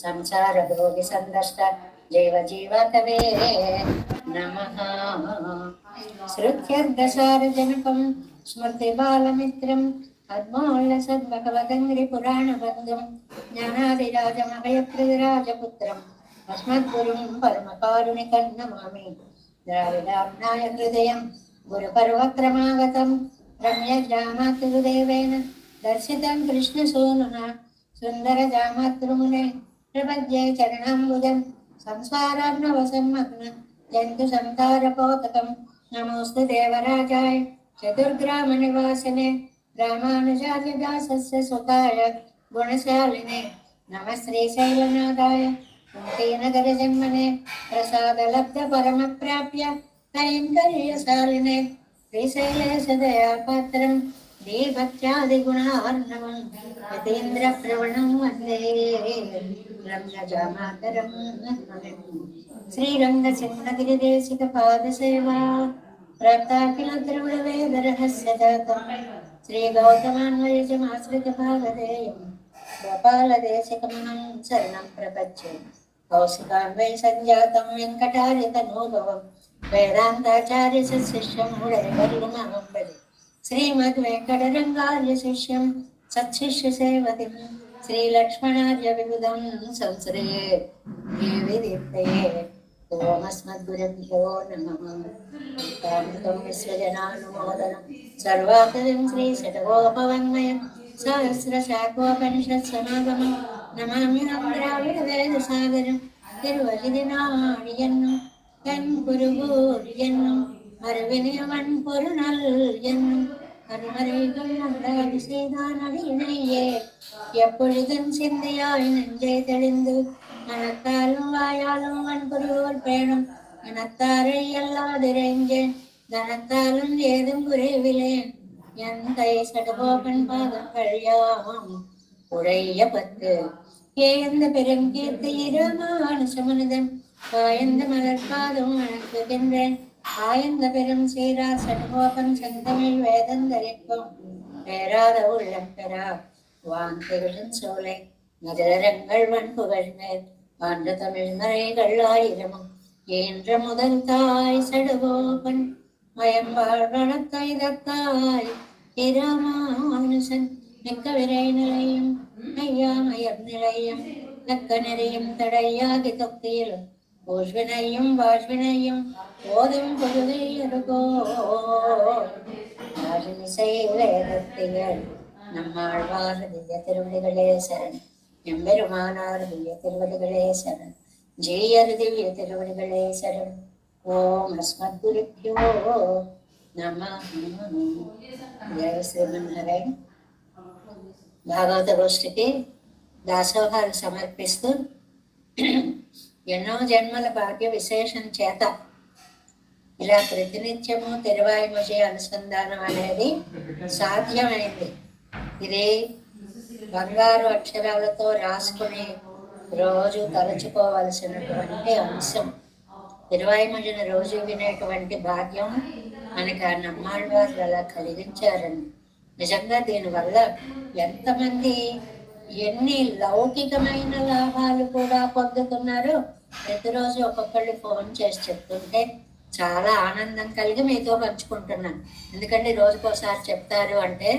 సంసారభోగి సందష్ట జైవ జీవతవే నమః. శృత్యర్గసారజనకం స్మృతిబాలమిత్రం పద్మోల్ల సద్భగవదంగ్రి పురాణబంధం జ్ఞానాదిరాజమభయప్రదరాజపుత్రం అస్మద్గురుం పరమకారుణికం నమామి. ద్రావిడామ్నాయ హృదయం గురుపర్వక్రమాగతం రమ్యజామాతృదేవేన దర్శితం కృష్ణసూనునా సుందరజామాతృమునే ప్రపద్యే చరణాంబుజం సంసారార్ణవసమ్మగ్న జంతు సంతారపోతకం. నమోస్తు దేవరాజాయ చతుర్గ్రామనివాసినే రామానుజార్యదాసస్య సుతాయ గుణశాలినే. నమః శ్రీశైలనాథాయ కుంతీనగరజన్మనే ప్రసాదలబ్ధ పరమప్రాప్య కైంకర్యశాలినే. శ్రీశైలేశదయాపాత్రం దీభక్త్యాదిగుణార్ణవం యతీంద్రప్రవణం వందే రమ్యజామాతరం. శ్రీరంగచంద్రగిరిదేశికపాదసేవా ప్రాప్తాఖిల ద్రవిడవేదరహస్యజాతం శ్రీగౌతమాన్వయజమాశ్రితభాగధేయం గోపాలదేశికమహం శరణం ప్రపద్యే. కౌశికాన్వయ సంజాతం వెంకటార్యతనూభవం వేదాంతాచార్య శిష్యం ముడైవర్లుమహంబలి. శ్రీమద్వేంకటరంగార్య శిష్యం సత్శిష్య సేవతిం శ్రీలక్ష్మణార్య విబుధం సంశ్రయే దేవిదీప్తయే. ఓమస్మద్గురుభ్యో నమః. కామృతం విశ్వజనానుమోదనం సర్వాకరం శ్రీశతకోపవన్మయం సహస్రశాఖోపనిషత్సమాగమం నమామ్యహం ద్రావిడవేదసాగరం. తిరువలిదినాడియన్ను கண்குருகூரியன்னும் மறுவினியவன் பொருநல் என்னும் கருமறைகள் நன்றாடி செய்தான் அடியினையே. எப்பொழுதும் சிந்தையாய் நெஞ்சே தெளிந்து மனத்தாலும் வாயாலும் வன்புருவோர் பேணும் மனத்தாரை அல்லாதிரைஞ்சேன் தனத்தாலும் ஏதும் குறைவிலேன். எந்தை சடகோபன் பாதங்கள் யாம் உடைய பத்து ஏந்த பெருங்கீர்த்தி இரமானுசமனிதம் காயந்த மலர்பாதம் வணங்குகின்றேன். ஆயந்த பெரும் சீரார் சண்முகன் செந்தமிழ் வேதந்தரிக்கும் பேராத உள்ளம் பெறா வான்திருடன் சோலை மதுரங்கள் வன்புகழ் மேல் ஆண்ட தமிழ் மறைகள் ஆயிரமும் ஏன்ற முதல் தாய் சடுகோபன் மயம்பாழ்வனத்தை தத்தாய் இராமானுசன் மிக்க விரை நிலையும் ஐயா மயர் நிலையம் தக்க நெறியும் தடையாகி தொக்தியிலும் பூஷ்வினையும் வாஷ்வினையும் போதும் பொதுவையருகோ வேதத்திகள் நம்மாழ்வார் திவ்ய திருவடிகளே சரண். எம்பெருமானார் திவ்ய திருவடிகளே சரண். ஜெயர் திவ்ய திருவடிகளே சரண். ஓம் அஸ்மத்குருப்யோ நமः. జయ శ్రీమన్నారాయణ. భాగవత గోష్ఠికి దాసోహాలు సమర్పిస్తూ ఎన్నో జన్మల భాగ్య విశేషం చేత ఇలా ప్రతినిత్యము తిరువాయిమొഴി అనుసంధానం అనేది సాధ్యమైంది. ఇది బంగారు అక్షరాలతో రాసుకుని రోజు తలుచుకోవలసినటువంటి అంశం. తిరువాయిమొഴിని రోజు వినేటువంటి భాగ్యం మనకి ఆ నమ్మాళ్వారు అలా కలిగించారని. నిజంగా దీనివల్ల ఎంతమంది ఎన్ని లౌకికమైన లాభాలు కూడా పొందుతున్నారో ప్రతిరోజు ఒక్కొక్కళ్ళు ఫోన్ చేసి చెప్తుంటే చాలా ఆనందం కలిగి మీతో పంచుకుంటున్నాను. ఎందుకంటే రోజుకోసారి చెప్తారు అంటే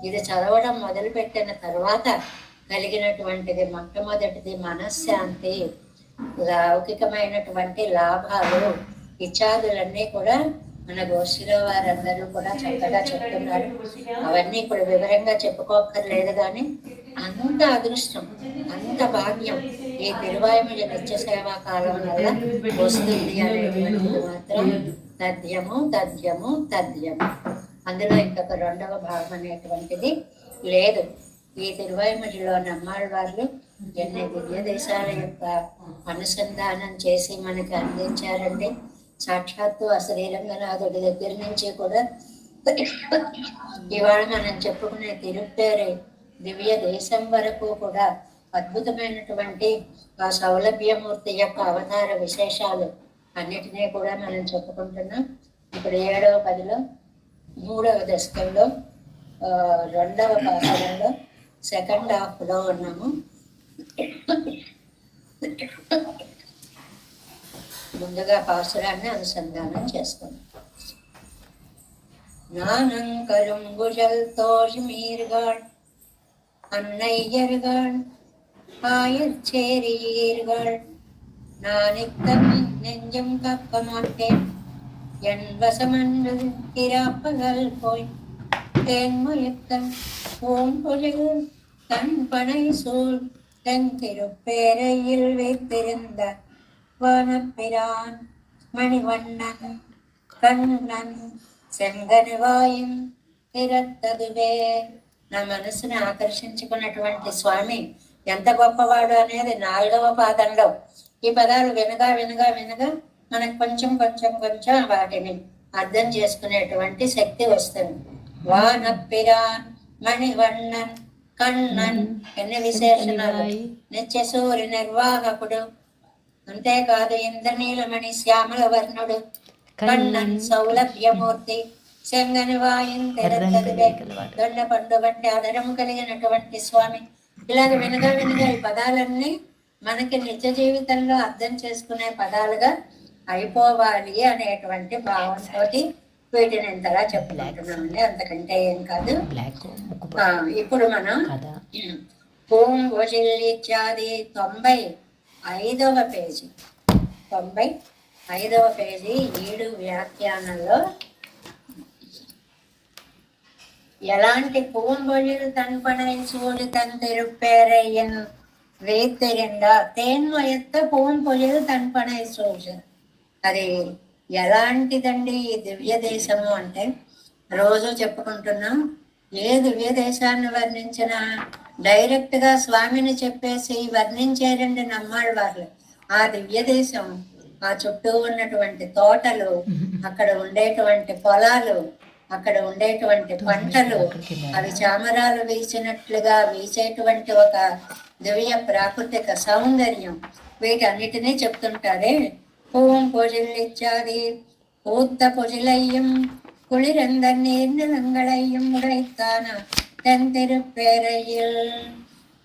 ఇది చదవడం మొదలుపెట్టిన తర్వాత కలిగినటువంటిది మొట్టమొదటిది మనశ్శాంతి, లౌకికమైనటువంటి లాభాలు ఇత్యాదులన్నీ కూడా మన గోష్ఠిలో వారందరూ కూడా చక్కగా చెప్తున్నారు. అవన్నీ ఇప్పుడు వివరంగా చెప్పుకోక్కర్లేదు, కానీ అంత అదృష్టం, అంత భాగ్యం ఈ తిరువాయిమొഴి నిత్య సేవా కాలం వల్ల వస్తుంది అనేటువంటిది మాత్రం తథ్యము తథ్యము తథ్యము. అందులో ఇంకొక రెండవ భాగం అనేటువంటిది లేదు. ఈ తిరువాయిమొഴിలో నమ్మాళ్వార్లు ఎన్ని దివ్య దేశాల యొక్క అనుసంధానం చేసి మనకి అందించారండి. సాక్షాత్తు ఆ శ్రీరంగనాథుడి దగ్గర నుంచి కూడా ఇవాళ మనం చెప్పుకునే తిరుపేరు దివ్య దేశం వరకు కూడా అద్భుతమైనటువంటి ఆ సౌలభ్యమూర్తి యొక్క అవతార విశేషాలు అన్నిటినీ కూడా మనం చెప్పుకుంటున్నాం. ఇప్పుడు 7వ పదిలో 3వ దశకంలో 2వ పాఠంలో సెకండ్ హాఫ్లో ఉన్నాము. ముందుగా పాసురాన్ని అనుసంధానం చేసుకుందాం. நானங்கரும்புழல் தோழ்மீர்கள் அன்னையர்கள் ஆயச்சேரியர்கள் நானித்தம் நெஞ்சம் கக்க மாட்டேன் என் வசமன்று திராப்பகல் போய் தேன்மயத்தன் பூம்பொழில் தன் பனை சூழ் தென் திருப்பேரையில் வைத்திருந்த வனப்பிரான் மணிவண்ணன் கண்ணன் செங்கనివాయం తిరత్తదువే. నా మనసుని ఆకర్షించుకున్నటువంటి స్వామి ఎంత గొప్పవాడు అనేది 4వ పాదంలో. ఈ పదాలు వినగా వినగా వినగా మనకు కొంచెం కొంచెం కొంచెం వాటిని అర్థం చేసుకునేటువంటి శక్తి వస్తుంది. వానప్పిరాన్ మణివண்ணన్ కണ്ണన్ ఎన్ని విశేషణాలు. నిత్య సూర్య నిర్వాహకుడు, అంతేకాదు ఇంద్రనీలమణి శ్యామల వర్ణుడు, కണ്ണన్ సౌలభ్యమూర్తి, సెంగనివాయం తెరత్తదువే, దొండ పండు వంటి ఆదరము కలిగినటువంటి స్వామి. ఇలాగ వినగా వినగా ఈ పదాలన్నీ మనకి నిత్య జీవితంలో అర్థం చేసుకునే పదాలుగా అయిపోవాలి అనేటువంటి భావంతో వీటిని ఇంతలా చెప్పుకుంటున్నామండి. అంతకంటే ఏం కాదు. ఇప్పుడు మనం ఓం ఇత్యాది 95వ పేజీ 95వ పేజీ 7 వ్యాఖ్యానంలో ఎలాంటి పూంబొழில் தன்பனை சூடு தன் திருப்பேரையின் வைத்திருந்தா తేన్మయత్త పూంబొழில் தன்பனை సూడు. అది ఎలాంటిదండి ఈ దివ్య దేశము అంటే, రోజు చెప్పుకుంటున్నాం, ఏ దివ్య దేశాన్ని వర్ణించినా డైరెక్ట్ గా స్వామిని చెప్పేసి వర్ణించేరండి నమ్మాళ్ళ వాళ్ళు. ఆ దివ్య దేశం, ఆ చుట్టూ ఉన్నటువంటి తోటలు, అక్కడ ఉండేటువంటి పొలాలు, అక్కడ ఉండేటువంటి పంటలు, అవి చామరాలు వీసినట్లుగా వీసేటువంటి ఒక దివ్య ప్రాకృతిక సౌందర్యం, వీటన్నిటినీ చెప్తుంటారే. பூம்பொழில் இச்சாதி பூத்த பொழிலையும் குளிரந்த நீர்நிலங்களையும் உடைத்தான தென் திருப்பேரையில்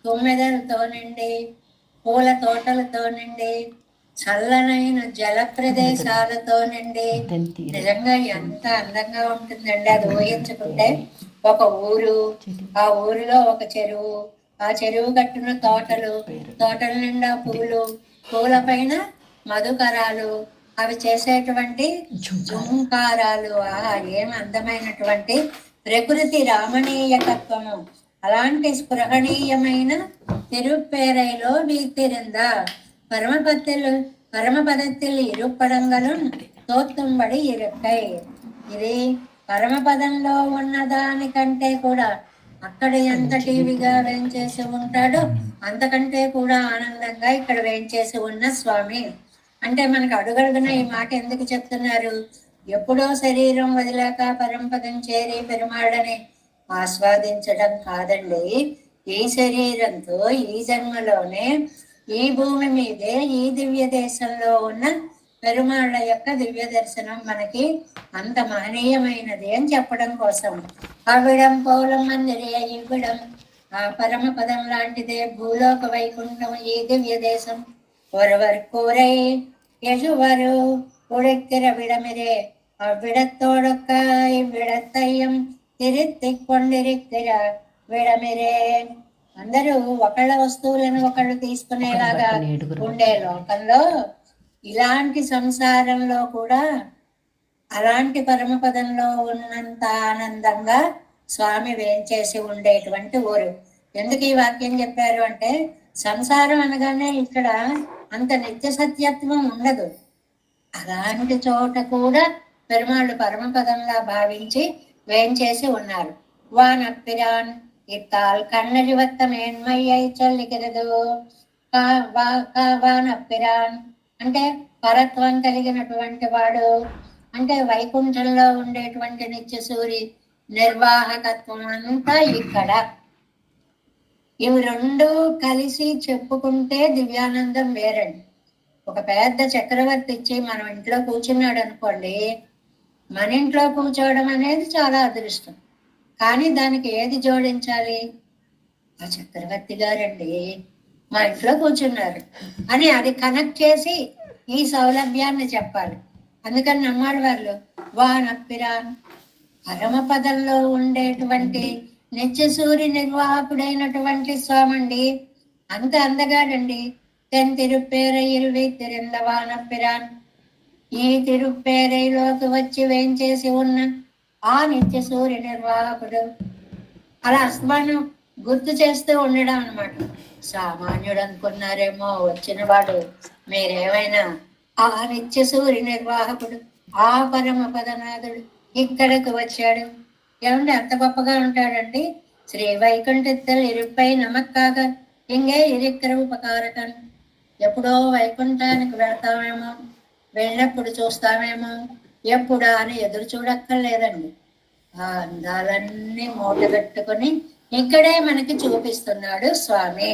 తుమ్మెదలతో నిండి, పూల తోటలతో నిండి, చల్లనైన జల ప్రదేశాలతో నిండి, నిజంగా ఎంత అందంగా ఉంటుందండి అది ఊహించుకుంటే. ఒక ఊరు, ఆ ఊరిలో ఒక చెరువు, ఆ చెరువు కట్టిన తోటలు, తోటల నిండా పూలు, పూల పైన మధుకరాలు, అవి చేసేటువంటి జుంకారాలు. ఏం అందమైనటువంటి ప్రకృతి రామణీయకత్వము. అలాంటి స్పృహణీయమైన తిరుప్పేరైలో వీతిరిందా పరమపదத்தில் இருப்படங்களும் తోత్తుంబడి ఇరుక్కై. ఇది పరమపదంలో ఉన్నదానికంటే కూడా అక్కడ ఎంత టీవీగా వేంచేసి ఉంటాడో అంతకంటే కూడా ఆనందంగా ఇక్కడ వేంచేసి ఉన్న స్వామి. అంటే మనకు అడుగడుగున ఈ మాట ఎందుకు చెప్తున్నారు? ఎప్పుడో శరీరం వదిలాక పరంపదం చేరి పెరుమాడని ఆస్వాదించడం కాదండి. ఈ శరీరంతో ఈ జన్మలోనే ఈ భూమి మీదే ఈ దివ్య దేశంలో ఉన్న పెరుమాళ్ళ యొక్క దివ్య దర్శనం మనకి అంత మహనీయమైనది అని చెప్పడం కోసం. అవిడం పౌలం మందిరే ఇవ్వడం ఆ పరమ పదం లాంటిదే భూలోక వైకుంఠం ఈ దివ్య దేశం. ஒருவர் கூரை எஜுவரு உழைக்கிற விடமிரே அவ்விடத்தோடொக்க இவ்விடத்தையும் తిరిత్తిక్ కొండిరిక్కిర విడమిరే. అందరూ ఒకళ్ళ వస్తువులను ఒకళ్ళు తీసుకునేలాగా ఉండే లోకంలో ఇలాంటి సంసారంలో కూడా అలాంటి పరమపదంలో ఉన్నంత ఆనందంగా స్వామి వేంచేసి ఉండేటువంటి ఊరు. ఎందుకు ఈ వాక్యం చెప్పారు అంటే, సంసారం అనగానే ఇక్కడ అంత నిత్య సత్యత్వం ఉండదు. అలాంటి చోట కూడా పెరుమాళ్ళు పరమపదంగా భావించి వేంచేసి ఉన్నారు. వానప్పిరాన్ ఇత్తాల్ కన్నడివత్త మేన్మయ్యై చల్లికిరదు. వానప్పిరాన్ అంటే పరత్వం కలిగినటువంటి వాడు, అంటే వైకుంఠంలో ఉండేటువంటి నిత్య సూరి నిర్వాహకత్వం అంతా ఇక్కడ. ఇవి రెండు కలిసి చెప్పుకుంటే దివ్యానందం వేరండి. ఒక పెద్ద చక్రవర్తి ఇచ్చి మనం ఇంట్లో కూర్చున్నాడు అనుకోండి, మన ఇంట్లో కూర్చోవడం అనేది చాలా అదృష్టం. కానీ దానికి ఏది జోడించాలి? ఆ చక్రవర్తి గారండి మా ఇంట్లో కూర్చున్నారు అని అది కనెక్ట్ చేసి ఈ సౌలభ్యాన్ని చెప్పాలి. అందుకని నమ్మాడు వాళ్ళు వానప్పిరాన్ పరమపదంలో ఉండేటువంటి నిత్య సూర్య నిర్వాహకుడైనటువంటి స్వామండి. అంత అందగాడండి. తెన్ తిరుప్పేరయ్యల్ తిరింద వానప్పిరాన్. ఈ తిరుప్పేరైలోకి వచ్చి వేంచేసి ఉన్న ఆ నిత్య సూర్య నిర్వాహకుడు అలా అస్మానం గుర్తు చేస్తూ ఉండడం అనమాట. సామాన్యుడు అనుకున్నారేమో వచ్చిన వాడు, మీరేమైనా ఆ నిత్య సూర్య నిర్వాహకుడు, ఆ పరమ పదనాథుడు ఇక్కడికి వచ్చాడు. ఏమంటే అంత గొప్పగా ఉంటాడండి. శ్రీ వైకుంఠిత్తల్ ఇరుపై నమక్కాక ఇంగే ఇరిక్కర ఉపకారకం. ఎప్పుడో వైకుంఠానికి వెళ్తామేమో, వెళ్ళినప్పుడు చూస్తామేమో, ఎప్పుడా అని ఎదురు చూడక్కర్లేదండి. ఆ అందాలన్నీ మూటగట్టుకుని ఇక్కడే మనకి చూపిస్తున్నాడు స్వామి.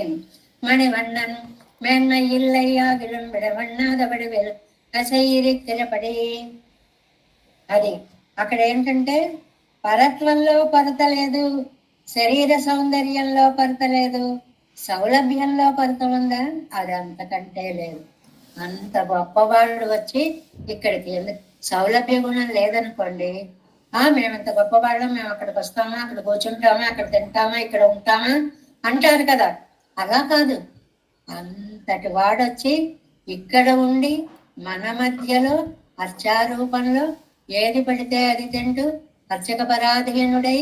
మణివண்ணన్ మేన్మయిల్లయ్యాగిలం విడవన్నాదబడి కసైరిక్కిరపడి. అది అక్కడ ఏంటంటే పరత్వంలో కొరత లేదు, శరీర సౌందర్యంలో కొరత లేదు, సౌలభ్యంలో కొరత ఉందా? అది అంతకంటే లేదు. అంత గొప్పవాళ్ళు వచ్చి ఇక్కడికి సౌలభ్య గుణం లేదనుకోండి, మేమంత గొప్పవాళ్ళం, మేము అక్కడికి వస్తామా, అక్కడ కూర్చుంటామా, అక్కడ తింటామా, ఇక్కడ ఉంటామా అంటారు కదా. అలా కాదు. అంతటి వాడొచ్చి ఇక్కడ ఉండి మన మధ్యలో అర్చారూపంలో ఏది పడితే అది తింటూ అర్చక పరాధీనుడై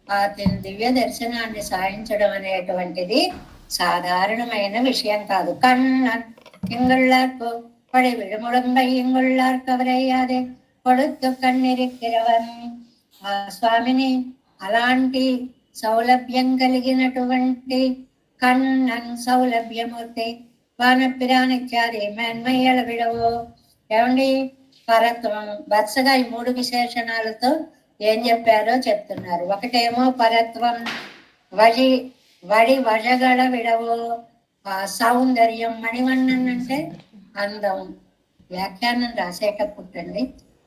ఆ దివ్య దర్శనాన్ని సాయించడం అనేటువంటిది సాధారణమైన విషయం కాదు. కన్నన్ ఇంగుళ్ళకు పడి విడుముడంబై ఇంగుళ్ళార్కవరయ్యాదే కొడుతు కన్నెరిక్కిరవన్. ఆ స్వామిని అలాంటి సౌలభ్యం కలిగినటువంటి కన్నన్ సౌలభ్యమూర్తి వానప్పిరానిత్యాది మేన్మయ్యల విడవు. ఏమండి పరత్వం వరుసగా ఈ 3 విశేషణాలతో ఏం చెప్పారో చెప్తున్నారు. ఒకటేమో పరత్వం, వడి వజగడ విడవు, సౌందర్యం. మణివண்ணన్ అంటే అందం. వ్యాఖ్యానం రాసేటప్పుడండి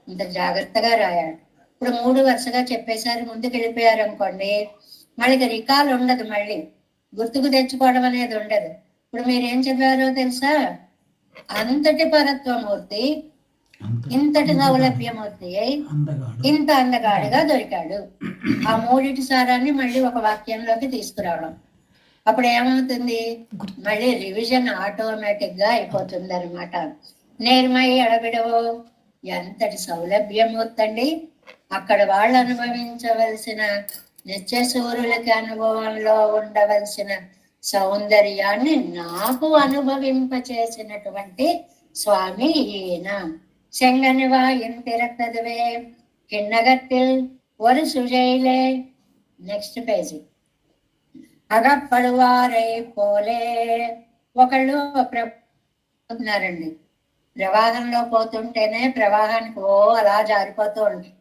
ఇంత జాగ్రత్తగా రాయాడు. ఇప్పుడు 3 వరుసగా చెప్పేసారి ముందుకు వెళ్ళిపోయారు అనుకోండి, మళ్ళీ రికాల్ ఉండదు, మళ్ళీ గుర్తుకు తెచ్చుకోవడం అనేది ఉండదు. ఇప్పుడు మీరేం చెప్పారో తెలుసా? అంతటి పరత్వమూర్తి ఇంతటి సౌలభ్యమూర్తి అయి ఇంత అందగాడిగా దొరికాడు. ఆ 3 సారాన్ని మళ్ళీ ఒక వాక్యంలోకి తీసుకురావడం. అప్పుడు ఏమవుతుంది? మళ్ళీ రివిజన్ ఆటోమేటిక్ గా అయిపోతుంది అనమాట. నేర్మయి అడబిడవు ఎంతటి సౌలభ్యమూర్తండి. అక్కడ వాళ్ళు అనుభవించవలసిన నిత్య సూర్యులకి అనుభవంలో ఉండవలసిన సౌందర్యాన్ని నాకు అనుభవింపచేసినటువంటి స్వామి ఈయన. செங்கனிவா என் திறத்ததுவே கிண்ணகத்தில் ஒரு சுஜையிலே. Next page. అగప్పడువారై పోలే. ఒకళ్ళు ఉన్నారండి, ప్రవాహంలో పోతుంటేనే ప్రవాహానికి అలా జారిపోతూ ఉంటాయి.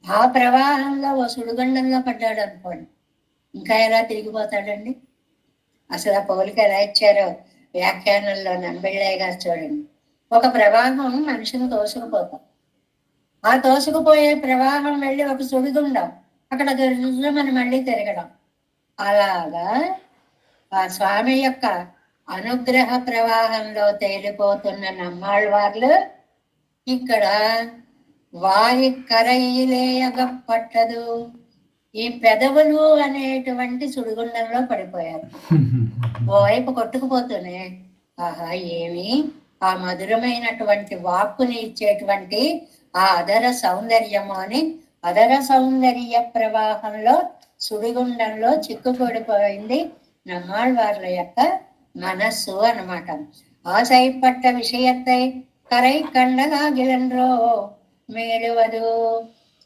ఆ ప్రవాహంలో ఓ సుడిగుండంలో పడ్డాడు అనుకోండి, ఇంకా ఎలా తిరిగిపోతాడండి? అసలు ఆ పోలిక ఎలా ఇచ్చారో వ్యాఖ్యానంలో నంబిళ్ళయ్య గారు చూడండి. ఒక ప్రవాహం మనిషిని తోసుకుపోతాం, ఆ తోసుకుపోయే ప్రవాహం వెళ్ళి ఒక సుడిగుండం, అక్కడ మనం మళ్ళీ తిరగడం. అలాగా ఆ స్వామి యొక్క అనుగ్రహ ప్రవాహంలో తేలిపోతున్న నమ్మాళ్ళవార్లు ఇక్కడ వారి కరయిలేయగ పట్టదు, ఈ పెదవులు అనేటువంటి సుడిగుండంలో పడిపోయారు. ఓవైపు కొట్టుకుపోతూనే ఆహా ఏమి ఆ మధురమైనటువంటి వాక్కుని ఇచ్చేటువంటి ఆ అదర సౌందర్యము అని అదర సౌందర్య ప్రవాహంలో సుడిగుండంలో చిక్కుపడిపోయింది నమ్మాళ్ళవార్ల యొక్క మనస్సు అన్నమాట. ఆశైపట్ట విషయத்தை కరై కండగాగిలన్రో మేలువదు.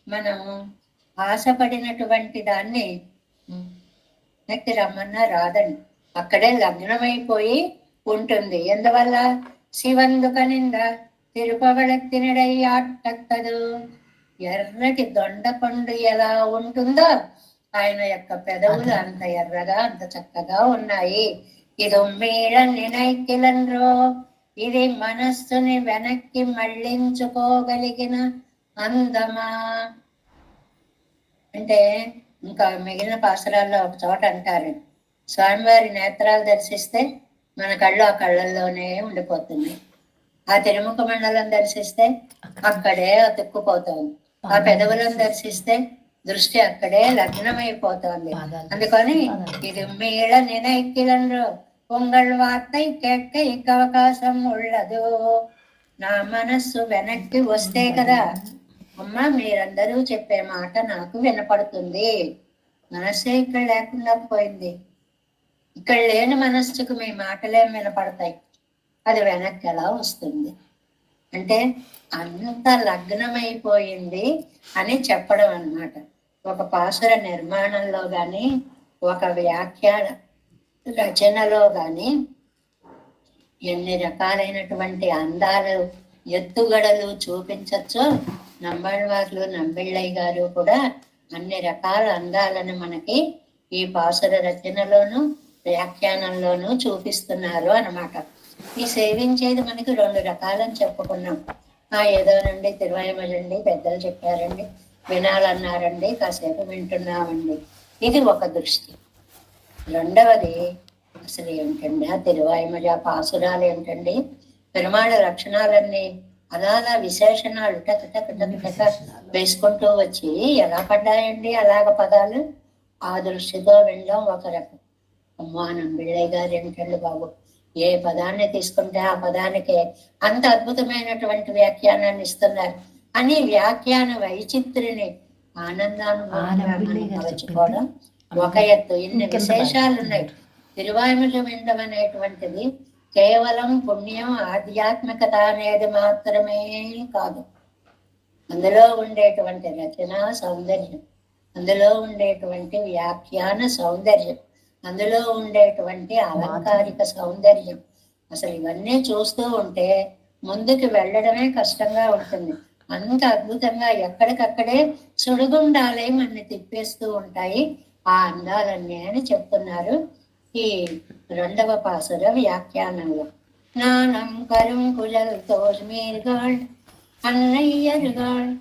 మనం ఆశపడినటువంటి దాన్ని వెనక్కి రమ్మన్నా రాదండి, అక్కడే లగ్నమైపోయి ఉంటుంది. ఎందువల్ల? శివందుకనింద తిరుపవళత్తినడై ఆట్టక్కదు. ఎర్రటి దొండపండు ఎలా ఉంటుందో ఆయన యొక్క పెదవులు అంత ఎర్రగా అంత చక్కగా ఉన్నాయి. ఇది మీళ నినైకిలన్రో, ఇది మనస్సుని వెనక్కి మళ్ళించుకోగలిగిన అందమా. అంటే ఇంకా మిగిలిన పాసరాల్లో ఒక చోట అంటారు, స్వామివారి నేత్రాలు దర్శిస్తే మన కళ్ళు ఆ కళ్ళల్లోనే ఉండిపోతుంది. ఆ తిరుముఖ మండలం దర్శిస్తే అక్కడే అతుక్కుపోతుంది. ఆ పెదవులను దర్శిస్తే దృష్టి అక్కడే లగ్నమైపోతుంది. అందుకని ఇది మీళ నినైక్కిలండ్రు పొంగల్ వార్తై కేట్క ఇక అవకాశం ఉళ్ళదు. నా మనస్సు వెనక్కి వస్తే కదా అమ్మ మీరందరూ చెప్పే మాట నాకు వినపడుతుంది. మనస్సే ఇక్కడ లేకుండా పోయింది. ఇక్కడ లేని మనస్సుకు మీ మాటలేం వినపడతాయి. అది వెనక్కి ఎలా వస్తుంది అంటే అంత లగ్నమైపోయింది అని చెప్పడం అన్నమాట. ఒక పాసుర నిర్మాణంలో గాని ఒక వ్యాఖ్యాన రచనలో గాని ఎన్ని రకాలైనటువంటి అందాలు ఎత్తుగడలు చూపించచ్చో నంబళ్ళవార్లు నంబిళ్ళయ్య గారు కూడా అన్ని రకాల అందాలను మనకి ఈ పాసుర రచనలోను వ్యాఖ్యానంలోనూ చూపిస్తున్నారు అన్నమాట. ఈ సేవించేది మనకి 2 రకాలని చెప్పుకున్నాం. ఏదోనండి తిరువాయిమలండి పెద్దలు చెప్పారండి, వినాలన్నారండి, కాసేపు వింటున్నామండి. ఇది ఒక దృష్టి. రెండవది అసలు ఏమిటండి ఆ తిరువాయిమజ పాసురాలు ఏమిటండి, పెరుమాళ లక్షణాలన్నీ అలా విశేషణాలు టక వేసుకుంటూ వచ్చి ఎలా పడ్డాయండి అలాగ పదాలు. ఆ దృష్టితో వెళ్ళడం ఒక రకం. అమ్మా నంబిళ్ళయ్య గారు ఏమిటండి బాబు, ఏ పదాన్ని తీసుకుంటే ఆ పదానికి అంత అద్భుతమైనటువంటి వ్యాఖ్యానాన్ని ఇస్తున్నారు అని వ్యాఖ్యాన వైచిత్రిని ఆనందానుభవం ఒక ఎత్తు. ఇన్ని విశేషాలు ఉన్నాయి. తిరువాయిమల వినడం అనేటువంటిది కేవలం పుణ్యం ఆధ్యాత్మికత అనేది మాత్రమే కాదు. అందులో ఉండేటువంటి రచన సౌందర్యం, అందులో ఉండేటువంటి వ్యాఖ్యాన సౌందర్యం, అందులో ఉండేటువంటి అలంకారిక సౌందర్యం, అసలు ఇవన్నీ చూస్తూ ఉంటే ముందుకు వెళ్ళడమే కష్టంగా ఉంటుంది. అంత అద్భుతంగా ఎక్కడికక్కడే సుడిగుండాలే మనని తిప్పేస్తూ ఉంటాయి ఆ అందాలన్నీ అని చెప్తున్నారు ఈ 2వ పాసుర వ్యాఖ్యానంలో. నానం కరుం కుజల్ తోజ్మీర్గాళ్ అన్నయ్యరుగాళ్